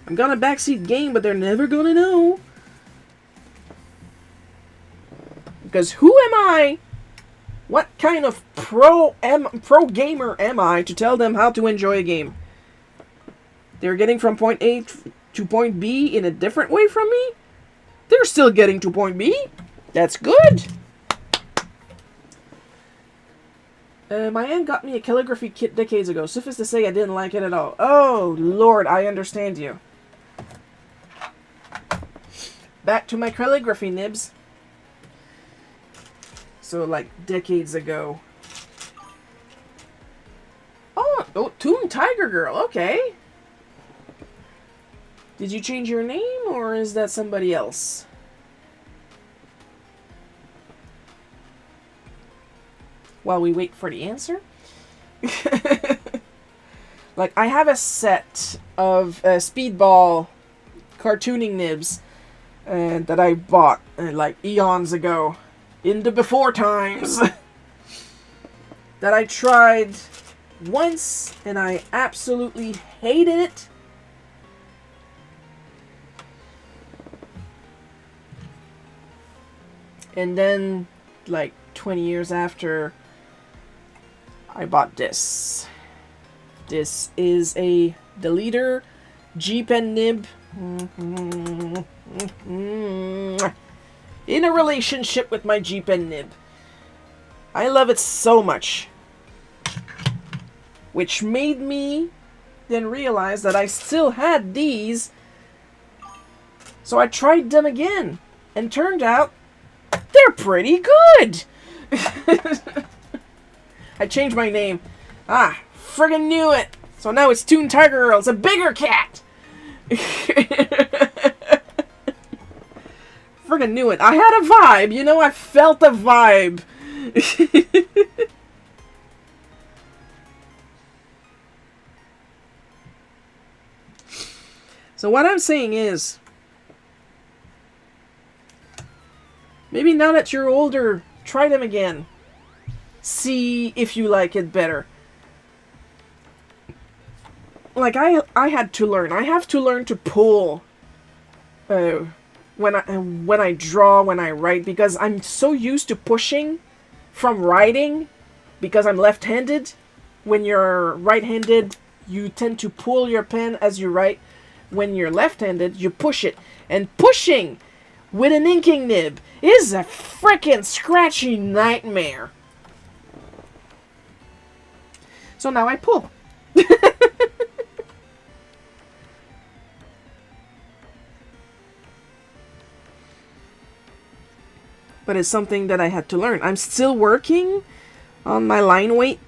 I'm gonna backseat game, but they're never gonna know. Because who am I? What kind of pro gamer am I to tell them how to enjoy a game? They're getting from point A to point B in a different way from me? They're still getting to point B. That's good. My aunt got me a calligraphy kit decades ago. Suffice to say, I didn't like it at all. Oh, Lord, I understand you. Back to my calligraphy nibs. So, like, decades ago. Oh, Toon Tiger Girl, okay. Did you change your name, or is that somebody else? While we wait for the answer. Like, I have a set of Speedball cartooning nibs that I bought, like, eons ago. In the before times. That I tried once, and I absolutely hated it. And then, like, 20 years after, I bought this. This is a Deleter G-Pen nib. In a relationship with my G-Pen nib. I love it so much. Which made me then realize that I still had these. So I tried them again. And turned out, they're pretty good. I changed my name. Ah, friggin' knew it. So now it's Toon Tiger Girl. It's a bigger cat. Friggin' knew it. I had a vibe. You know, I felt a vibe. So what I'm saying is, maybe now that you're older, try them again. See if you like it better. Like, I had to learn. I have to learn to pull when I draw, when I write, because I'm so used to pushing from writing, because I'm left-handed. When you're right-handed, you tend to pull your pen as you write. When you're left-handed, you push it. And pushing with an inking nib is a frickin' scratchy nightmare. So now I pull. But it's something that I had to learn. I'm still working on my line weight.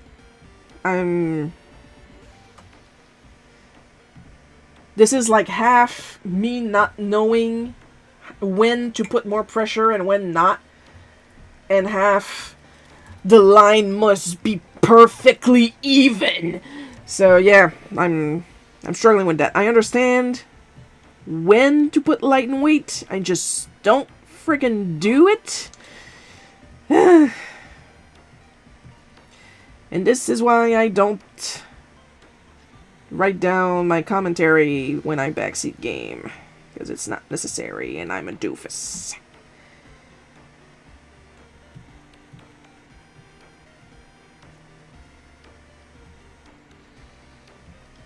This is like half me not knowing when to put more pressure and when not. And half the line must be perfectly even. So yeah, I'm struggling with that. I understand when to put light and weight. I just don't friggin' do it. And this is why I don't write down my commentary when I backseat game. Because it's not necessary and I'm a doofus.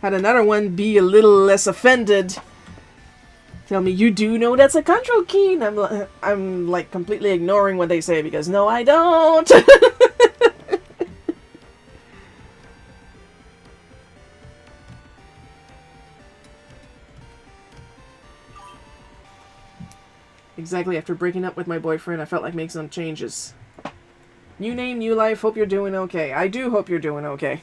Had another one be a little less offended. Tell me, you do know that's a control key? And I'm like completely ignoring what they say because no, I don't. Exactly after breaking up with my boyfriend, I felt like making some changes. New name, new life, hope you're doing okay. I do hope you're doing okay.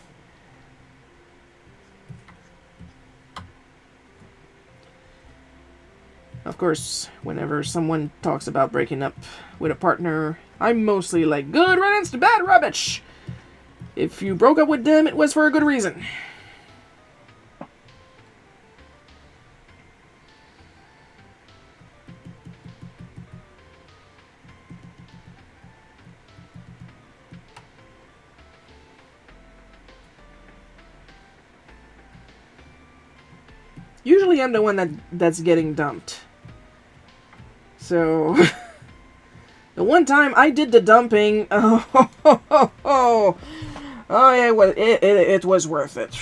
Of course, whenever someone talks about breaking up with a partner, I'm mostly like, good riddance to bad rubbish. If you broke up with them, it was for a good reason. Usually I'm the one that's getting dumped. So, the one time I did the dumping, oh yeah, well, it was worth it.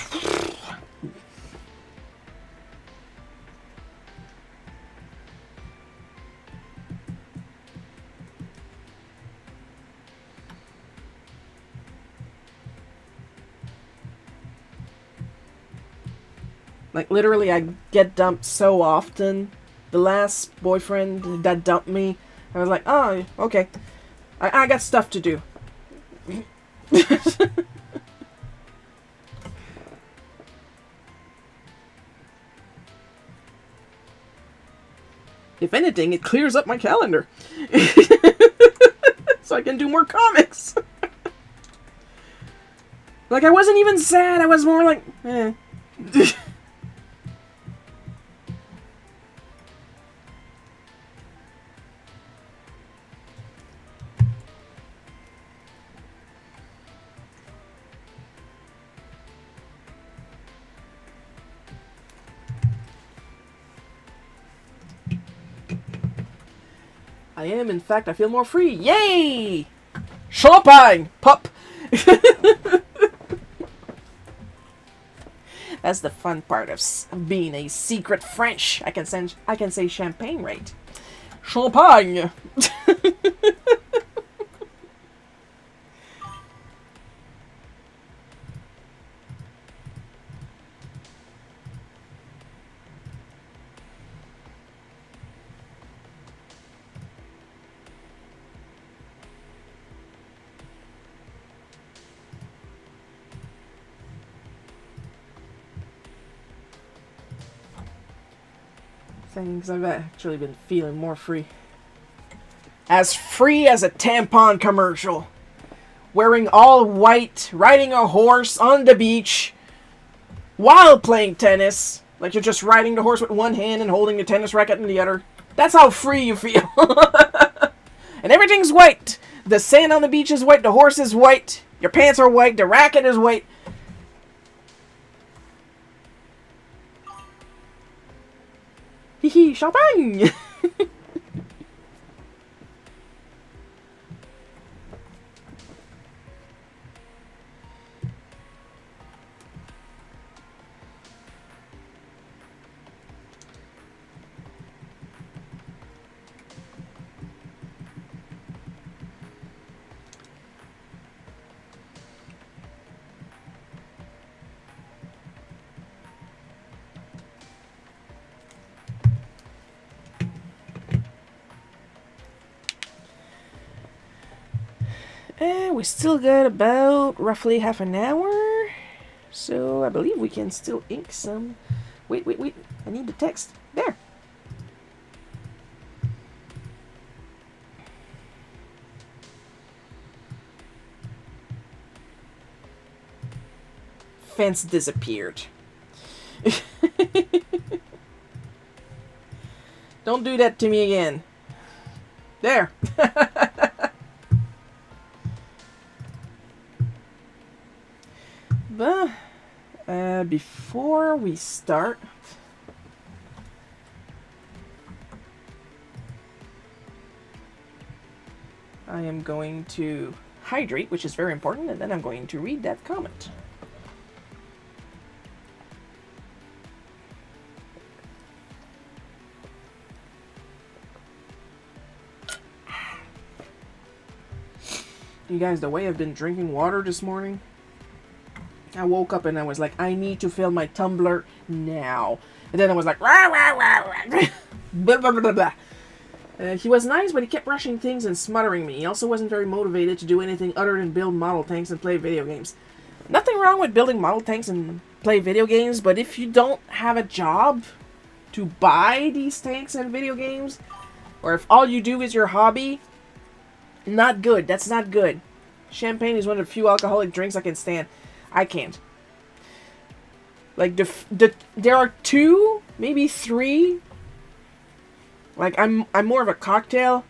Like, literally, I get dumped so often. The last boyfriend that dumped me, I was like, oh, okay. I got stuff to do. If anything, it clears up my calendar. So I can do more comics. Like, I wasn't even sad. I was more like, eh. I am, in fact, I feel more free. Yay! Champagne! Pup! That's the fun part of being a secret French. I can say champagne right. Champagne! Things I've actually been feeling more free. As free as a tampon commercial. Wearing all white, riding a horse on the beach while playing tennis. Like you're just riding the horse with one hand and holding the tennis racket in the other. That's how free you feel. And everything's white. The sand on the beach is white, the horse is white, your pants are white, the racket is white. Hee champagne! And we still got about roughly half an hour. So I believe we can still ink some. Wait. I need the text. There. Fence disappeared. Don't do that to me again. There. But before we start, I am going to hydrate, which is very important, and then I'm going to read that comment. You guys, the way I've been drinking water this morning, I woke up and I was like, I need to fill my tumbler now. And then I was like, rah, rah, rah, rah. Blah, blah, blah, blah. He was nice, but he kept rushing things and smothering me. He also wasn't very motivated to do anything other than build model tanks and play video games. Nothing wrong with building model tanks and play video games, but if you don't have a job to buy these tanks and video games, or if all you do is your hobby, not good. That's not good. Champagne is one of the few alcoholic drinks I can stand. I can't. Like, there are 2, maybe 3. Like, I'm more of a cocktail,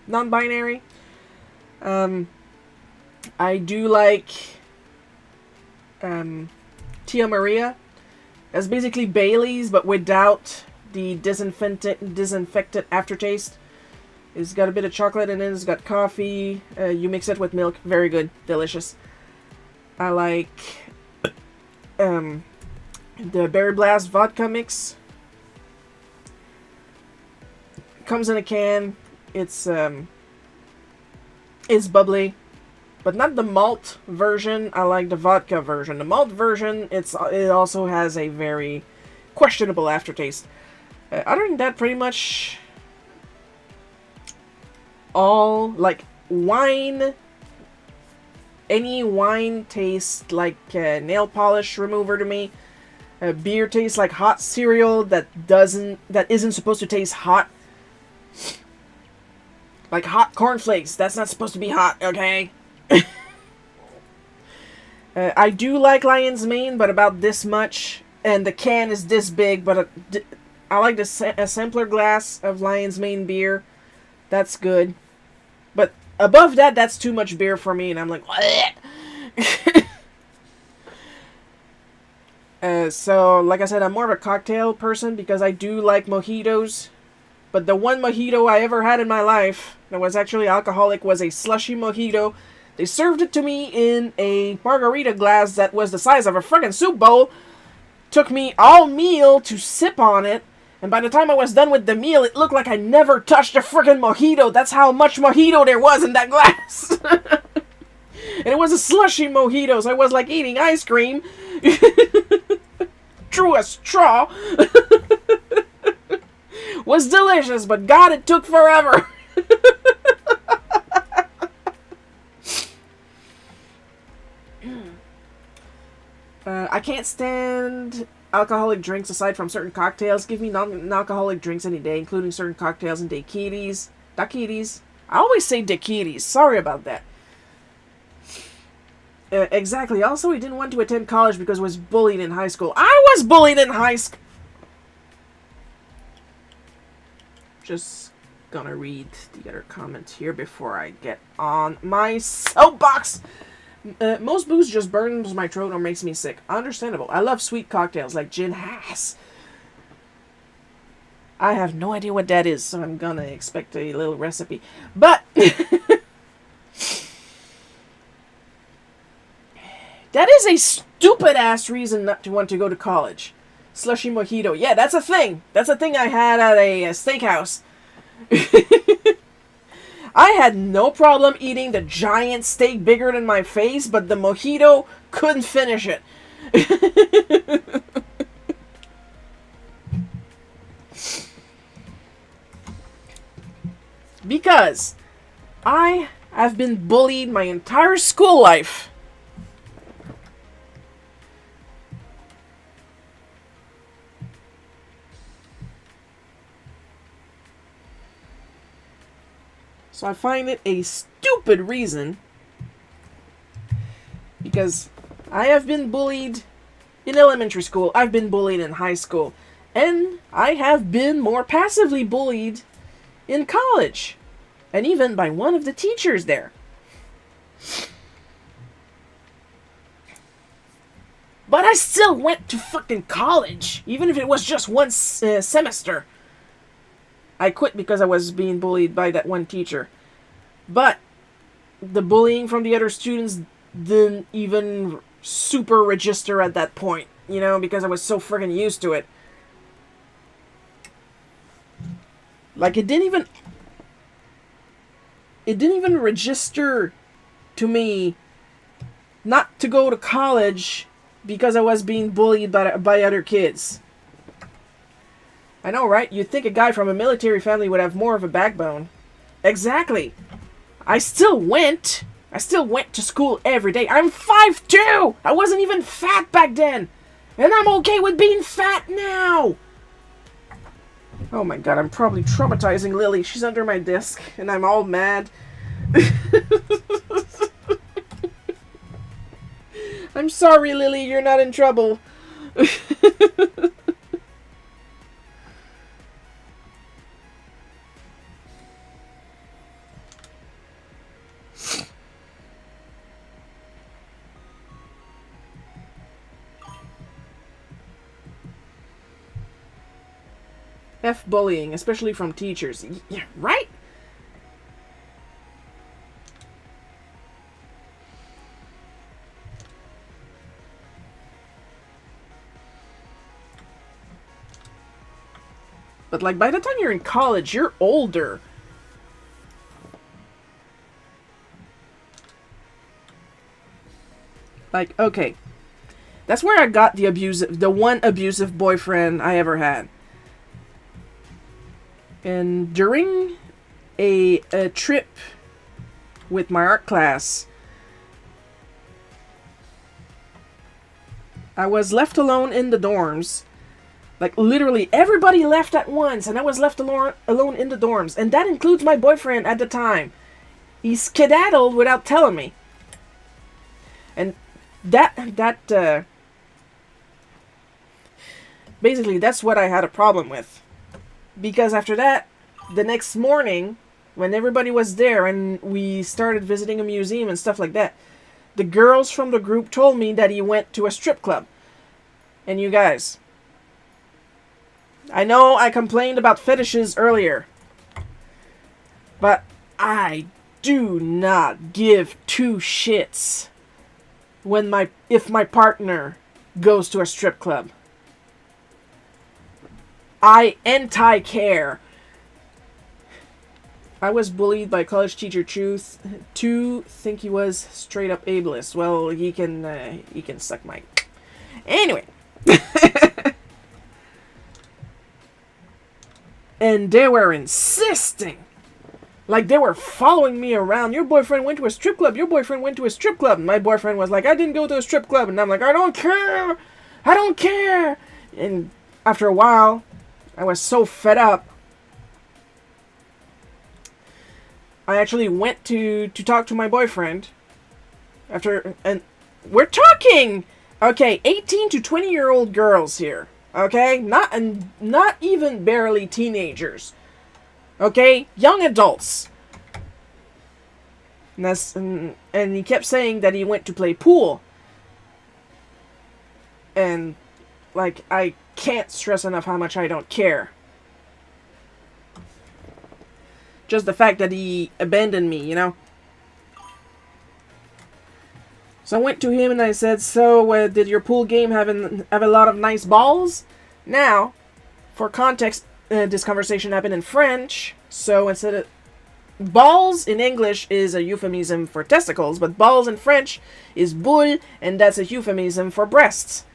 non-binary. I do like, Tia Maria. It's basically Bailey's, but without the disinfected aftertaste. It's got a bit of chocolate in it. It's got coffee. You mix it with milk. Very good. Delicious. I like the Berry Blast vodka mix. Comes in a can. It's bubbly, but not the malt version. I like the vodka version. The malt version, it also has a very questionable aftertaste. Other than that, pretty much all, like, wine. Any wine tastes like nail polish remover to me. Beer tastes like hot cereal that isn't supposed to taste hot. Like hot cornflakes. That's not supposed to be hot, okay? I do like Lion's Mane, but about this much. And the can is this big, but I like a sampler glass of Lion's Mane beer. That's good. But above that, that's too much beer for me, and I'm like, so, like I said, I'm more of a cocktail person because I do like mojitos. But the one mojito I ever had in my life that was actually alcoholic was a slushy mojito. They served it to me in a margarita glass that was the size of a friggin' soup bowl. Took me all meal to sip on it. And by the time I was done with the meal, it looked like I never touched a friggin' mojito. That's how much mojito there was in that glass. And it was a slushy mojito, so I was like eating ice cream. Through a straw. Was delicious, but God, it took forever. I can't stand alcoholic drinks aside from certain cocktails. Give me non-alcoholic drinks any day, including certain cocktails and daiquiris. Daiquiris. I always say daiquiris. Sorry about that. Exactly. Also, he didn't want to attend college because he was bullied in high school. I was bullied in high school. Just gonna read the other comment here before I get on my soapbox. Most booze just burns my throat or makes me sick. Understandable. I love sweet cocktails like gin has. I have no idea what that is, so I'm gonna expect a little recipe. But that is a stupid ass reason not to want to go to college. Slushy mojito. Yeah, that's a thing. That's a thing I had at a steakhouse. I had no problem eating the giant steak bigger than my face, but the mojito couldn't finish it. Because I have been bullied my entire school life. So I find it a stupid reason, because I have been bullied in elementary school, I've been bullied in high school, and I have been more passively bullied in college, and even by one of the teachers there. But I still went to fucking college, even if it was just one semester. I quit because I was being bullied by that one teacher. But the bullying from the other students didn't even super register at that point, you know, because I was so friggin' used to it. Like, it didn't even register to me not to go to college because I was being bullied by other kids. I know, right? You'd think a guy from a military family would have more of a backbone. Exactly. I still went to school every day. I'm 5'2". I wasn't even fat back then. And I'm okay with being fat now. Oh my god, I'm probably traumatizing Lily. She's under my desk, and I'm all mad. I'm sorry, Lily, you're not in trouble. F bullying, especially from teachers. Yeah, right? But like by the time you're in college, you're older. Like, okay. That's where I got the one abusive boyfriend I ever had. And during a trip with my art class, I was left alone in the dorms. Like, literally, everybody left at once, and I was left alone in the dorms. And that includes my boyfriend at the time. He skedaddled without telling me. And basically, that's what I had a problem with. Because after that, the next morning, when everybody was there and we started visiting a museum and stuff like that, the girls from the group told me that he went to a strip club. And you guys, I know I complained about fetishes earlier, but I do not give two shits if my partner goes to a strip club. I anti-care. I was bullied by college teacher Truth to think he was straight up ableist. Well, he can suck my... Anyway. And they were insisting. Like, they were following me around. Your boyfriend went to a strip club. Your boyfriend went to a strip club. And my boyfriend was like, I didn't go to a strip club. And I'm like, I don't care. I don't care. And after a while, I was so fed up. I actually went to talk to my boyfriend. And we're talking, okay, 18 to 20-year-old girls here. Okay? Not even barely teenagers. Okay? Young adults. And he kept saying that he went to play pool. And, like, I can't stress enough how much I don't care. Just the fact that he abandoned me, you know? So I went to him and I said, so, did your pool game have a lot of nice balls? Now, for context, this conversation happened in French, so instead of... Balls in English is a euphemism for testicles, but balls in French is boule, and that's a euphemism for breasts.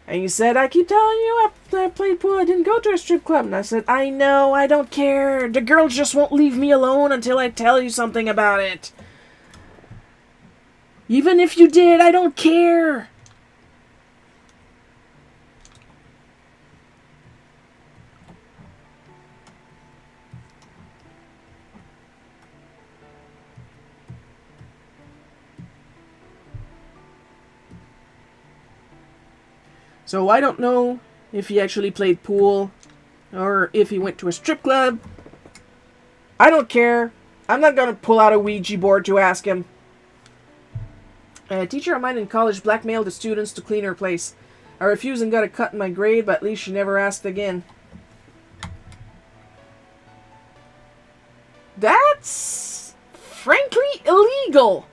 And he said, I keep telling you I played pool, I didn't go to a strip club. And I said, I know, I don't care. The girls just won't leave me alone until I tell you something about it. Even if you did, I don't care. So I don't know if he actually played pool or if he went to a strip club. I don't care. I'm not going to pull out a Ouija board to ask him. A teacher of mine in college blackmailed the students to clean her place. I refused and got a cut in my grade, but at least she never asked again. That's frankly illegal.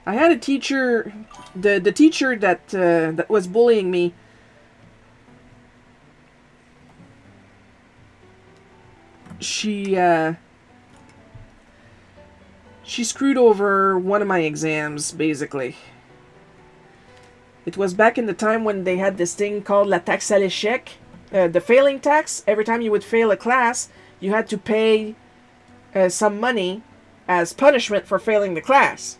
I had a teacher, the teacher that was bullying me. She screwed over one of my exams, basically. It was back in the time when they had this thing called la taxe à l'échec, the failing tax. Every time you would fail a class, you had to pay some money as punishment for failing the class.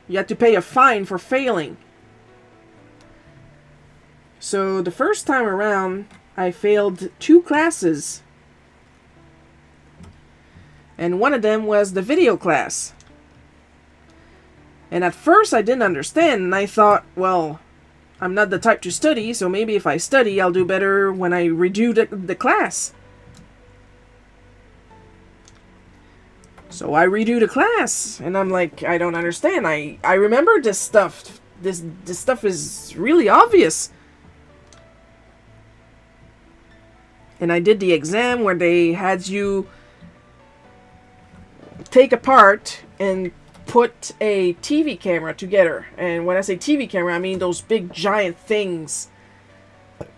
You had to pay a fine for failing. So the first time around, I failed 2 classes. And one of them was the video class. And at first I didn't understand, and I thought, well, I'm not the type to study, so maybe if I study, I'll do better when I redo the class. So I redo the class, and I'm like, I don't understand. I remember this stuff. This stuff is really obvious. And I did the exam where they had you take apart and put a TV camera together. And when I say TV camera, I mean those big giant things.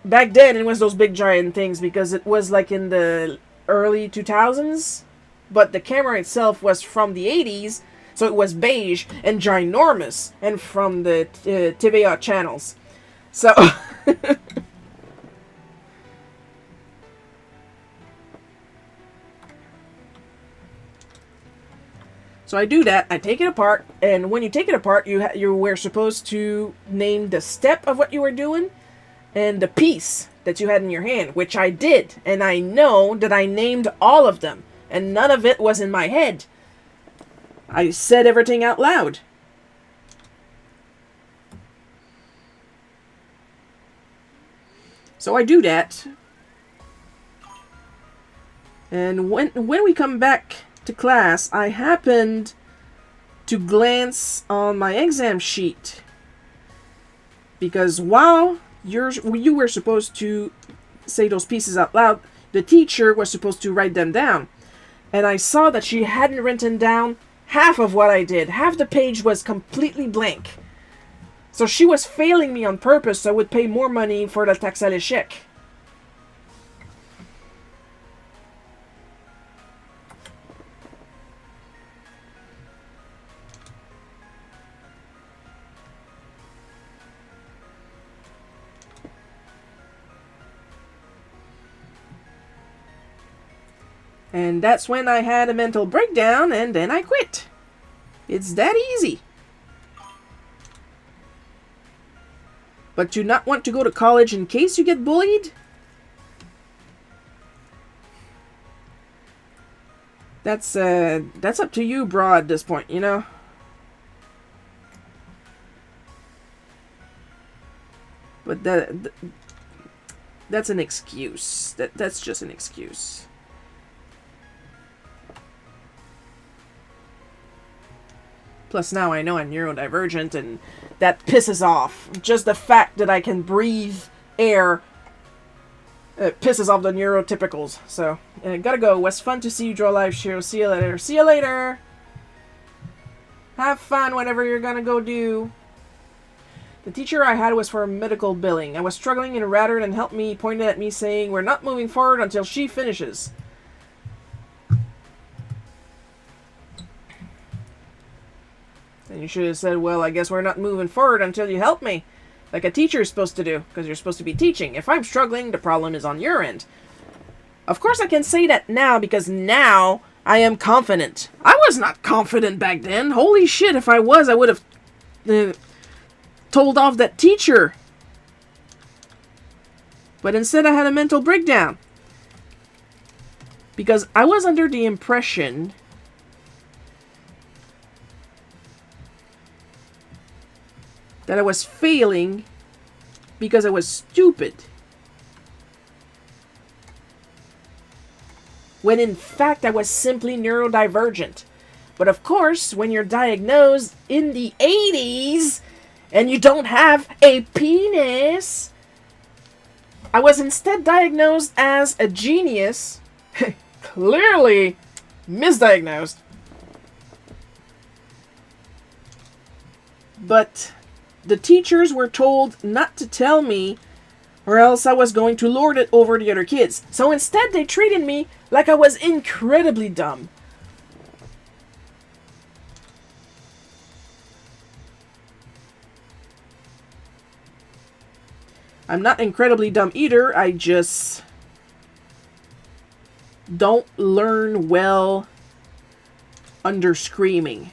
Back then, it was those big giant things because it was like in the early 2000s. But the camera itself was from the 80s, so it was beige and ginormous, and from the TVA channels. So... So I do that, I take it apart, and when you take it apart, you were supposed to name the step of what you were doing, and the piece that you had in your hand, which I did, and I know that I named all of them, and none of it was in my head. I said everything out loud. So I do that, and when we come back to class, I happened to glance on my exam sheet because while you were supposed to say those pieces out loud, the teacher was supposed to write them down, and I saw that she hadn't written down half of what I did. Half the page was completely blank, so she was failing me on purpose so I would pay more money for the taxe à l'échec. And that's when I had a mental breakdown, and then I quit. It's that easy. But do not want to go to college in case you get bullied? That's up to you, bro, at this point, you know? But that's an excuse. That's just an excuse. Plus now I know I'm neurodivergent, and that pisses off. Just the fact that I can breathe air pisses off the neurotypicals. So, gotta go. It was fun to see you draw live show. See you later. See you later! Have fun whatever you're gonna go do. The teacher I had was for medical billing. I was struggling, and rather than help me, pointed at me saying, "We're not moving forward until she finishes." And you should have said, well, I guess we're not moving forward until you help me. Like a teacher is supposed to do, because you're supposed to be teaching. If I'm struggling, the problem is on your end. Of course I can say that now, because now I am confident. I was not confident back then. Holy shit, if I was, I would have told off that teacher. But instead I had a mental breakdown. Because I was under the impression that I was failing because I was stupid. When in fact I was simply neurodivergent. But of course, when you're diagnosed in the 80s and you don't have a penis, I was instead diagnosed as a genius. Clearly misdiagnosed. But the teachers were told not to tell me, or else I was going to lord it over the other kids. So instead they treated me like I was incredibly dumb. I'm not incredibly dumb either, I just don't learn well under screaming.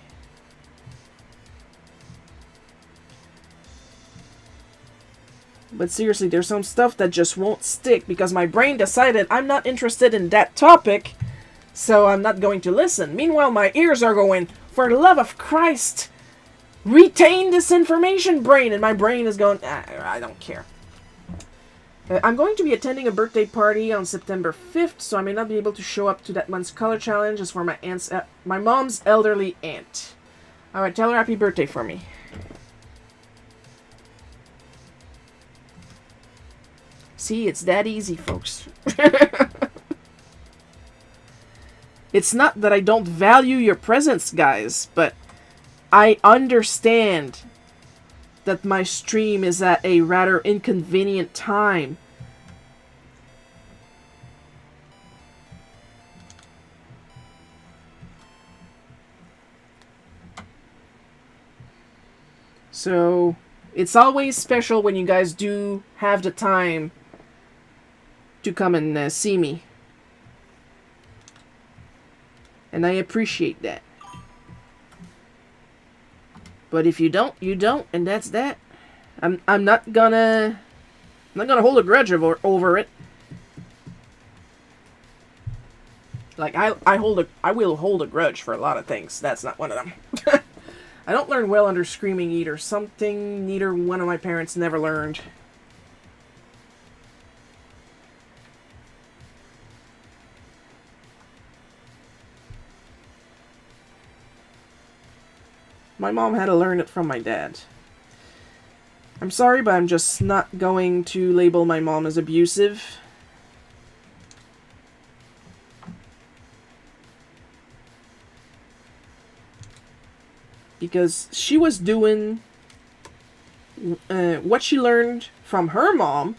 But seriously, there's some stuff that just won't stick because my brain decided I'm not interested in that topic, so I'm not going to listen. Meanwhile, my ears are going, for the love of Christ, retain this information, brain. And my brain is going, I don't care. I'm going to be attending a birthday party on September 5th, so I may not be able to show up to that month's color challenge. It's for my mom's elderly aunt. Alright, tell her happy birthday for me. See, it's that easy, folks. It's not that I don't value your presence, guys, but I understand that my stream is at a rather inconvenient time. So, it's always special when you guys do have the time to come and see me. And I appreciate that. But if you don't, you don't, and that's that. I'm not gonna hold a grudge over it. Like I will hold a grudge for a lot of things. That's not one of them. I don't learn well under screaming either. Something neither one of my parents never learned. My mom had to learn it from my dad. I'm sorry, but I'm just not going to label my mom as abusive. Because she was doing what she learned from her mom,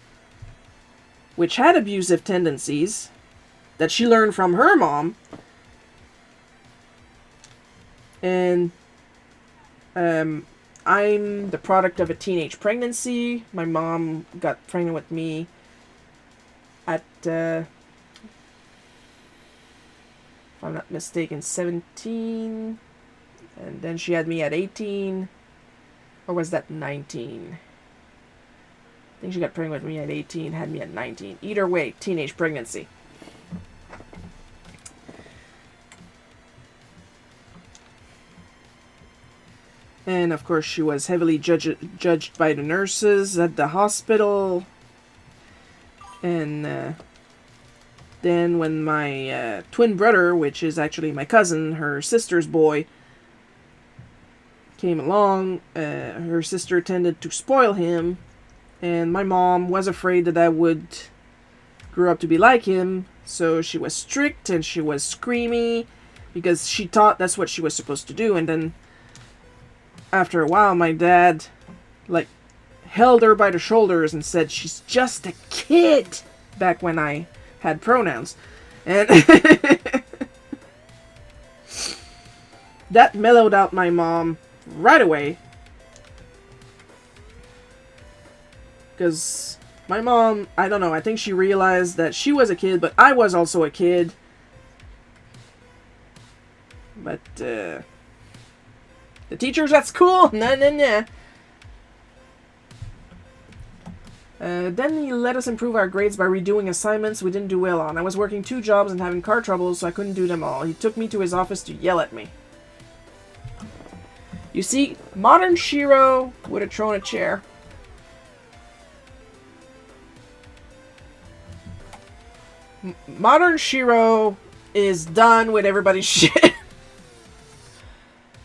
which had abusive tendencies, that she learned from her mom. And I'm the product of a teenage pregnancy. My mom got pregnant with me at, if I'm not mistaken, 17. And then she had me at 18. Or was that 19? I think she got pregnant with me at 18, had me at 19. Either way, teenage pregnancy. And of course she was heavily judged by the nurses at the hospital. And then when my twin brother, which is actually my cousin, her sister's boy, came along, her sister tended to spoil him. And my mom was afraid that I would grow up to be like him. So she was strict and she was screamy because she thought that's what she was supposed to do. And then after a while, my dad, like, held her by the shoulders and said, "She's just a kid," back when I had pronouns. And that mellowed out my mom right away. Because my mom, I don't know, I think she realized that she was a kid, but I was also a kid. But, the teachers at school? Nah. Then he let us improve our grades by redoing assignments we didn't do well on. I was working 2 jobs and having car trouble, so I couldn't do them all. He took me to his office to yell at me. You see, modern Shiro would have thrown a chair. Modern Shiro is done with everybody's shit.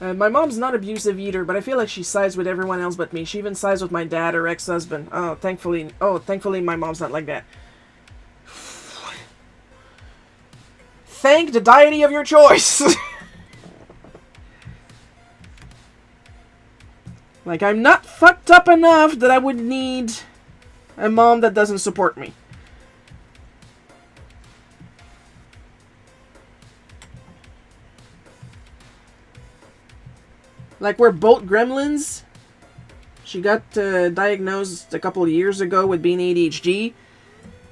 My mom's not abusive either, but I feel like she sides with everyone else but me. She even sides with my dad, her ex-husband. Thankfully my mom's not like that. Thank the deity of your choice! Like, I'm not fucked up enough that I would need a mom that doesn't support me. Like, we're both gremlins. She got diagnosed a couple of years ago with being ADHD,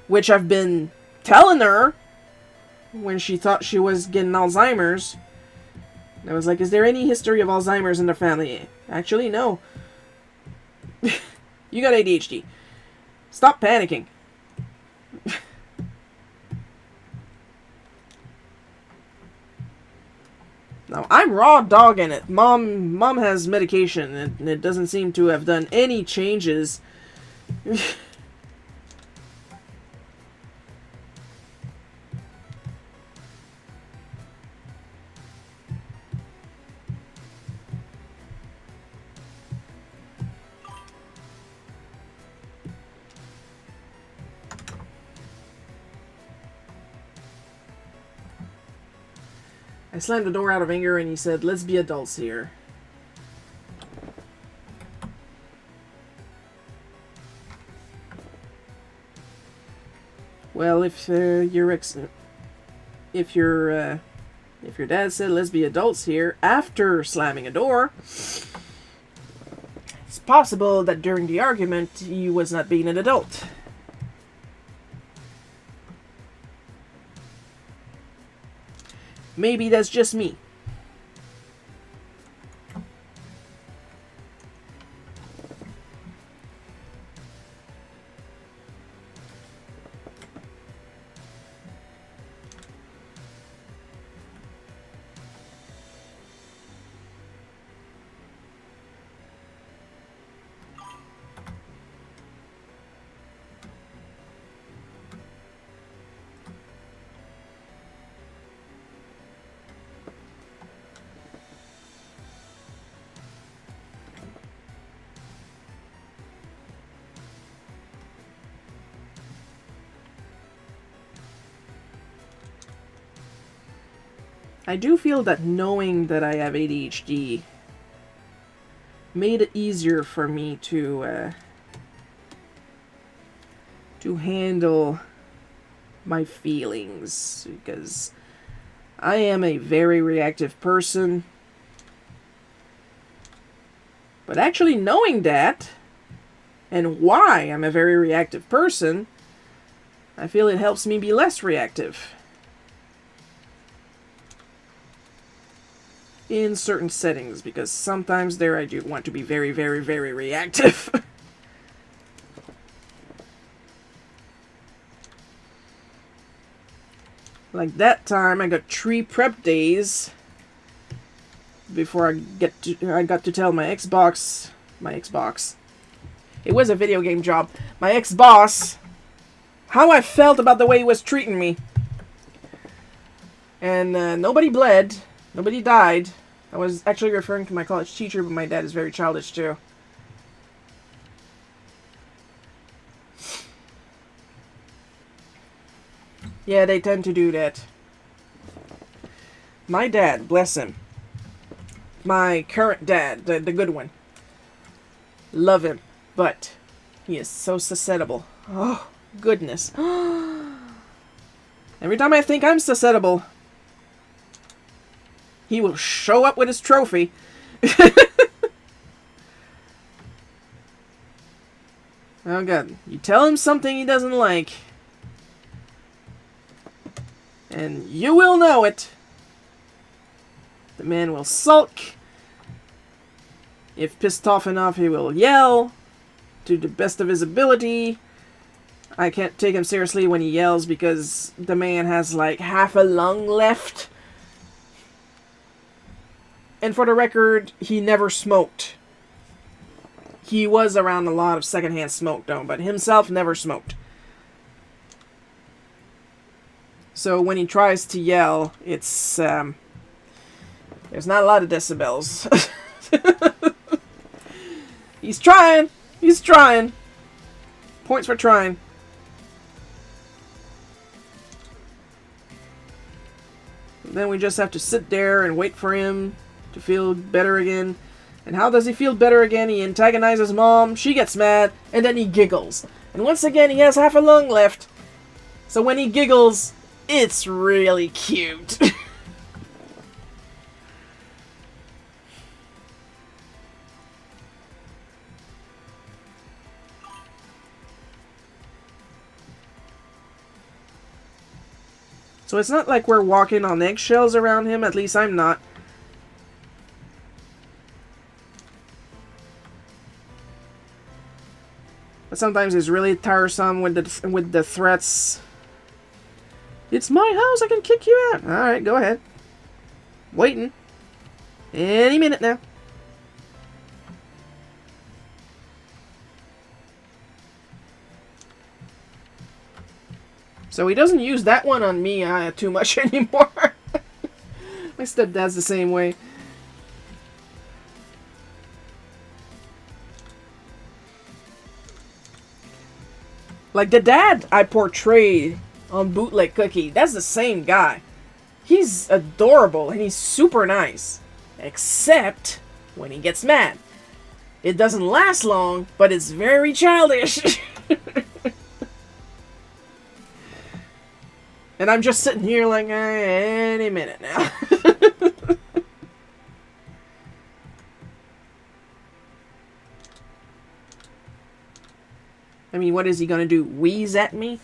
which I've been telling her when she thought she was getting Alzheimer's. I was like, is there any history of Alzheimer's in the family? Actually, no. You got ADHD. Stop panicking. Now, I'm raw dogging it. Mom has medication, and it doesn't seem to have done any changes. I slammed the door out of anger and he said, let's be adults here. Well, if your dad said let's be adults here after slamming a door, it's possible that during the argument he was not being an adult. Maybe that's just me. I do feel that knowing that I have ADHD made it easier for me to handle my feelings, because I am a very reactive person. But actually knowing that, and why I'm a very reactive person, I feel it helps me be less reactive. In certain settings, because sometimes there I do want to be very, very, very reactive. Like that time I got 3 prep days before I got to tell my Xbox, it was a video game job, my ex-boss, how I felt about the way he was treating me. And nobody bled, nobody died. I was actually referring to my college teacher, but my dad is very childish too. Yeah, they tend to do that. My dad, bless him. My current dad, the good one. Love him, but he is so susceptible. Oh, goodness. Every time I think I'm susceptible, he will show up with his trophy. Oh god. You tell him something he doesn't like, and you will know it. The man will sulk. If pissed off enough, he will yell to the best of his ability. I can't take him seriously when he yells because the man has like half a lung left. And for the record, he never smoked. He was around a lot of secondhand smoke though, but himself never smoked. So when he tries to yell, it's, there's not a lot of decibels. He's trying! He's trying! Points for trying. Then we just have to sit there and wait for him to feel better again. And how does he feel better again? He antagonizes mom, she gets mad, and then he giggles. And once again, he has half a lung left. So when he giggles, it's really cute. So it's not like we're walking on eggshells around him, at least I'm not. But sometimes it's really tiresome with the threats. It's my house, I can kick you out. Alright, go ahead. Waiting. Any minute now. So he doesn't use that one on me too much anymore. My stepdad's the same way. Like the dad I portrayed on Bootleg Cookie, that's the same guy. He's adorable and he's super nice. Except when he gets mad. It doesn't last long, but it's very childish. And I'm just sitting here like, any minute now. I mean, what is he gonna do? Wheeze at me?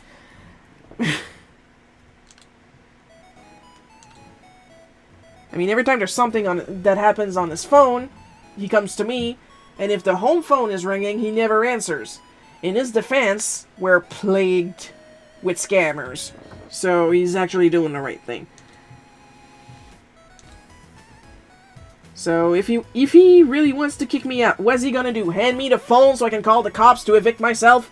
I mean, every time there's something that happens on his phone, he comes to me, and if the home phone is ringing, he never answers. In his defense, we're plagued with scammers, so he's actually doing the right thing. So if he really wants to kick me out, what's he gonna do? Hand me the phone so I can call the cops to evict myself?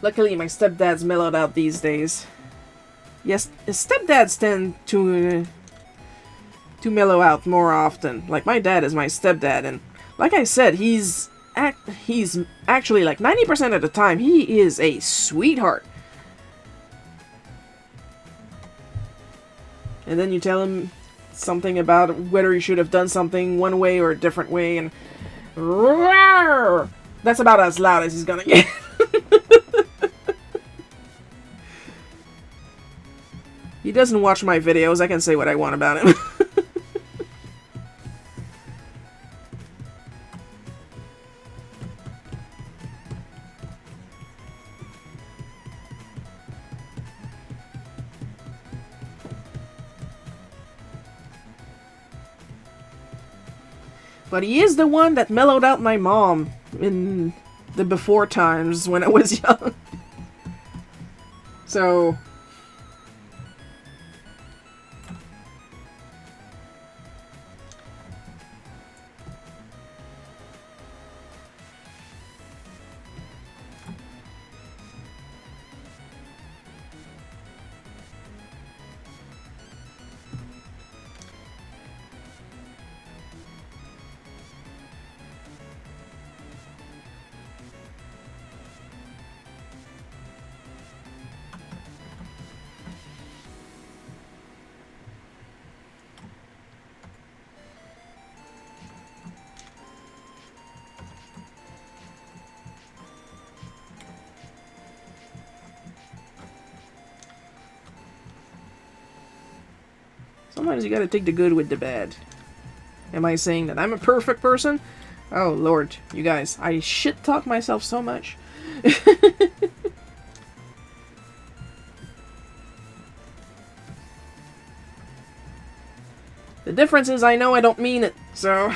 Luckily, my stepdad's mellowed out these days. Yes, stepdads tend to mellow out more often. Like, my dad is my stepdad, and like I said, he's actually, like, 90% of the time, he is a sweetheart. And then you tell him something about whether he should have done something one way or a different way, and roar! That's about as loud as he's gonna get. He doesn't watch my videos, I can say what I want about him. But he is the one that mellowed out my mom in the before times when I was young. So... sometimes you gotta take the good with the bad. Am I saying that I'm a perfect person? Oh lord, you guys, I shit talk myself so much. The difference is I know I don't mean it, so...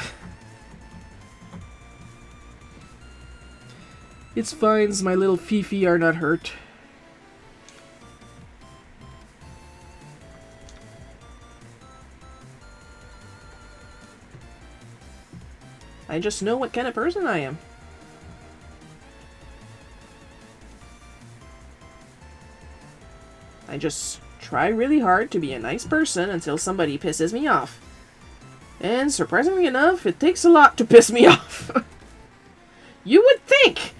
It's fine, my little Fifi are not hurt. I just know what kind of person I am. I just try really hard to be a nice person until somebody pisses me off. And surprisingly enough, it takes a lot to piss me off. You would think!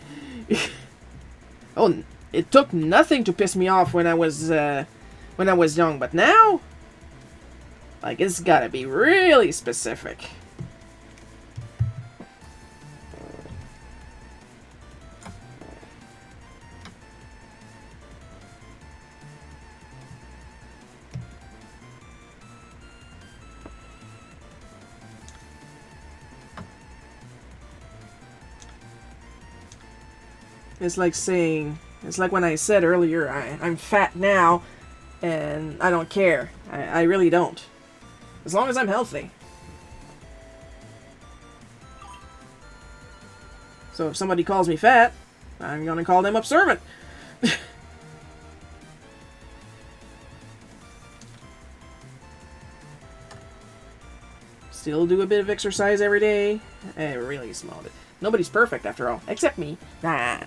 Oh, it took nothing to piss me off when I was young, but now? Like, it's gotta be really specific. It's like saying, it's like when I said earlier, I'm fat now, and I don't care. I really don't. As long as I'm healthy. So if somebody calls me fat, I'm gonna call them observant. Still do a bit of exercise every day. Really small bit. Nobody's perfect after all, except me. Nah.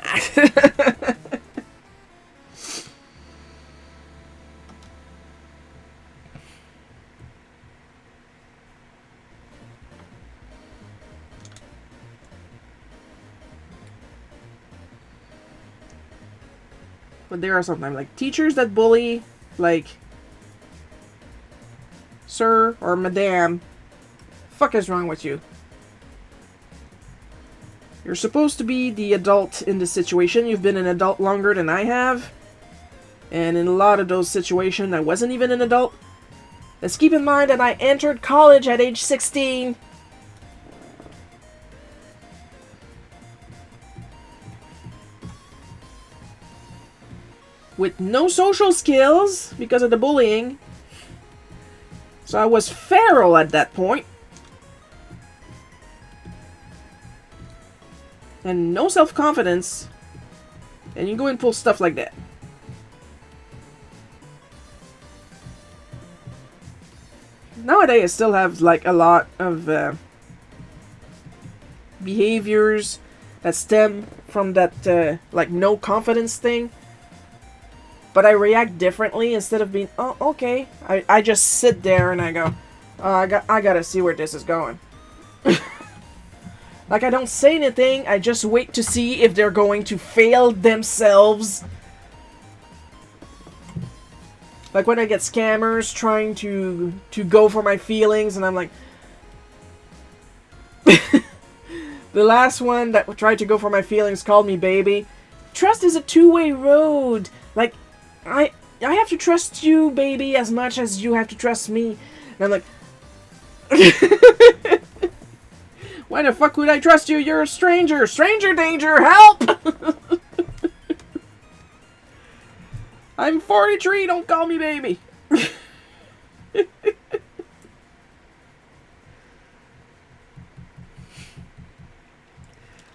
But there are sometimes, like, teachers that bully, like, sir or madam, fuck is wrong with you? You're supposed to be the adult in this situation. You've been an adult longer than I have. And in a lot of those situations, I wasn't even an adult. Let's keep in mind that I entered college at age 16. With no social skills because of the bullying. So I was feral at that point. And no self-confidence. And you go and pull stuff like that. Nowadays I still have like a lot of behaviors that stem from that like no confidence thing. But I react differently. Instead of being, oh, okay, I just sit there and I go, oh, I gotta see where this is going. Like, I don't say anything, I just wait to see if they're going to fail themselves. Like when I get scammers trying to go for my feelings, and I'm like... The last one that tried to go for my feelings called me baby. Trust is a two-way road. Like, I have to trust you, baby, as much as you have to trust me. And I'm like... Why the fuck would I trust you? You're a stranger. Stranger danger, help! I'm 43, don't call me baby.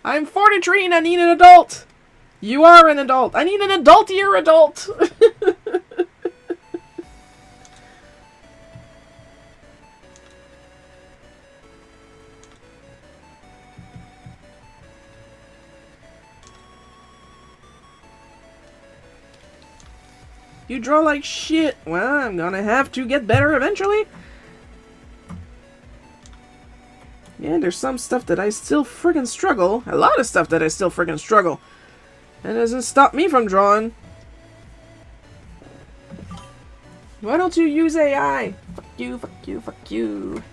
I'm 43 and I need an adult. You are an adult. I need an adultier adult. You draw like shit. Well, I'm gonna have to get better eventually. Yeah, there's some stuff that I still friggin' struggle. A lot of stuff that I still friggin' struggle. That doesn't stop me from drawing. Why don't you use AI? Fuck you, fuck you, fuck you.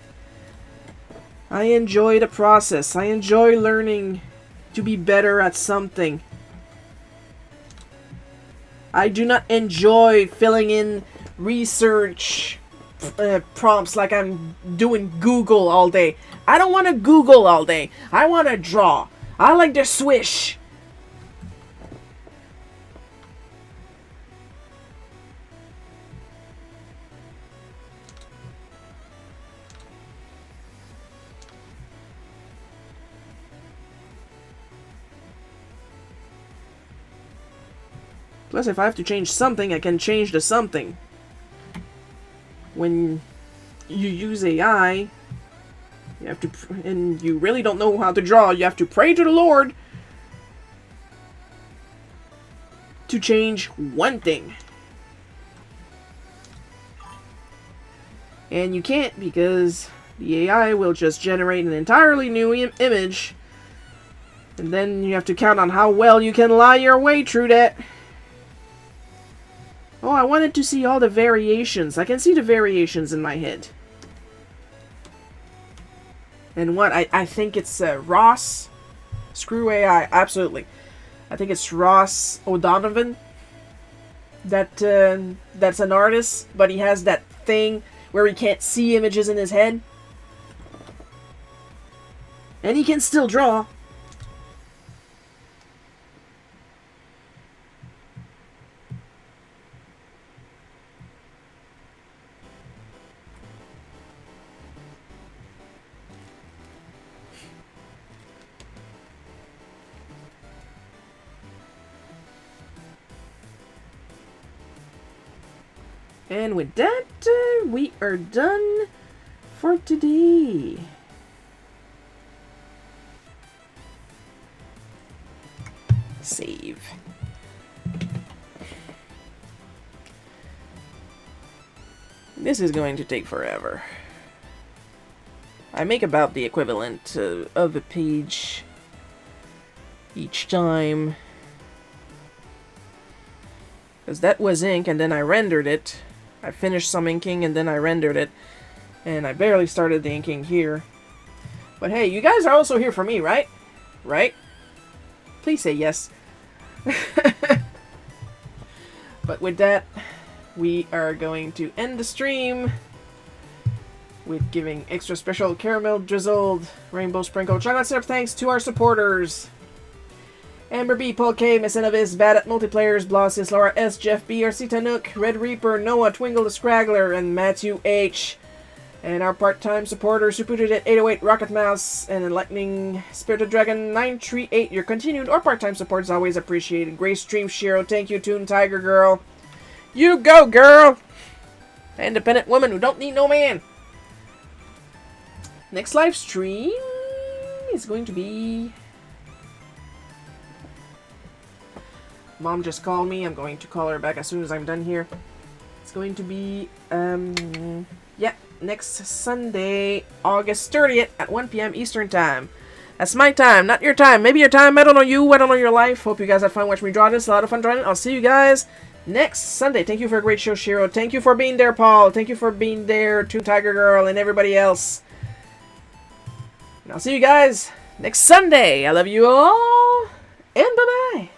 I enjoy the process. I enjoy learning to be better at something. I do not enjoy filling in research prompts like I'm doing Google all day. I don't want to Google all day. I want to draw. I like to swish. Plus, if I have to change something, I can change the something. When you use AI, you have to, and you really don't know how to draw, you have to pray to the Lord to change one thing. And you can't, because the AI will just generate an entirely new image, and then you have to count on how well you can lie your way through that. Oh, I wanted to see all the variations. I can see the variations in my head. And what? I think it's Ross. Screw AI, absolutely. I think it's Ross O'Donovan. That's an artist, but he has that thing where he can't see images in his head. And he can still draw. And with that, we are done for today. Save. This is going to take forever. I make about the equivalent of a page each time. Because that was ink, and then I rendered it. I finished some inking, and then I rendered it. And I barely started the inking here. But hey, you guys are also here for me, right? Right? Please say yes. But with that, we are going to end the stream with giving extra special caramel drizzled rainbow sprinkle chocolate syrup thanks to our supporters. Amber B, Paul K, Messenovis, Bad at Multiplayers, Blossis, Laura S, Jeff B, Arcita Nook, Red Reaper, Noah, Twingle the Scraggler, and Matthew H. And our part-time supporters who put it at 808 Rocket Mouse and Lightning Spirited Dragon 938. Your continued or part-time support is always appreciated. Grace Stream Shiro, thank you, Toon Tiger Girl. You go, girl! Independent woman who don't need no man. Next live stream is going to be... Mom just called me. I'm going to call her back as soon as I'm done here. It's going to be, yeah, next Sunday, August 30th at 1 p.m. Eastern Time. That's my time, not your time. Maybe your time. I don't know you. I don't know your life. Hope you guys had fun watching me draw this. A lot of fun drawing it. I'll see you guys next Sunday. Thank you for a great show, Shiro. Thank you for being there, Paul. Thank you for being there, Toon Tiger Girl, and everybody else. And I'll see you guys next Sunday. I love you all, and bye-bye.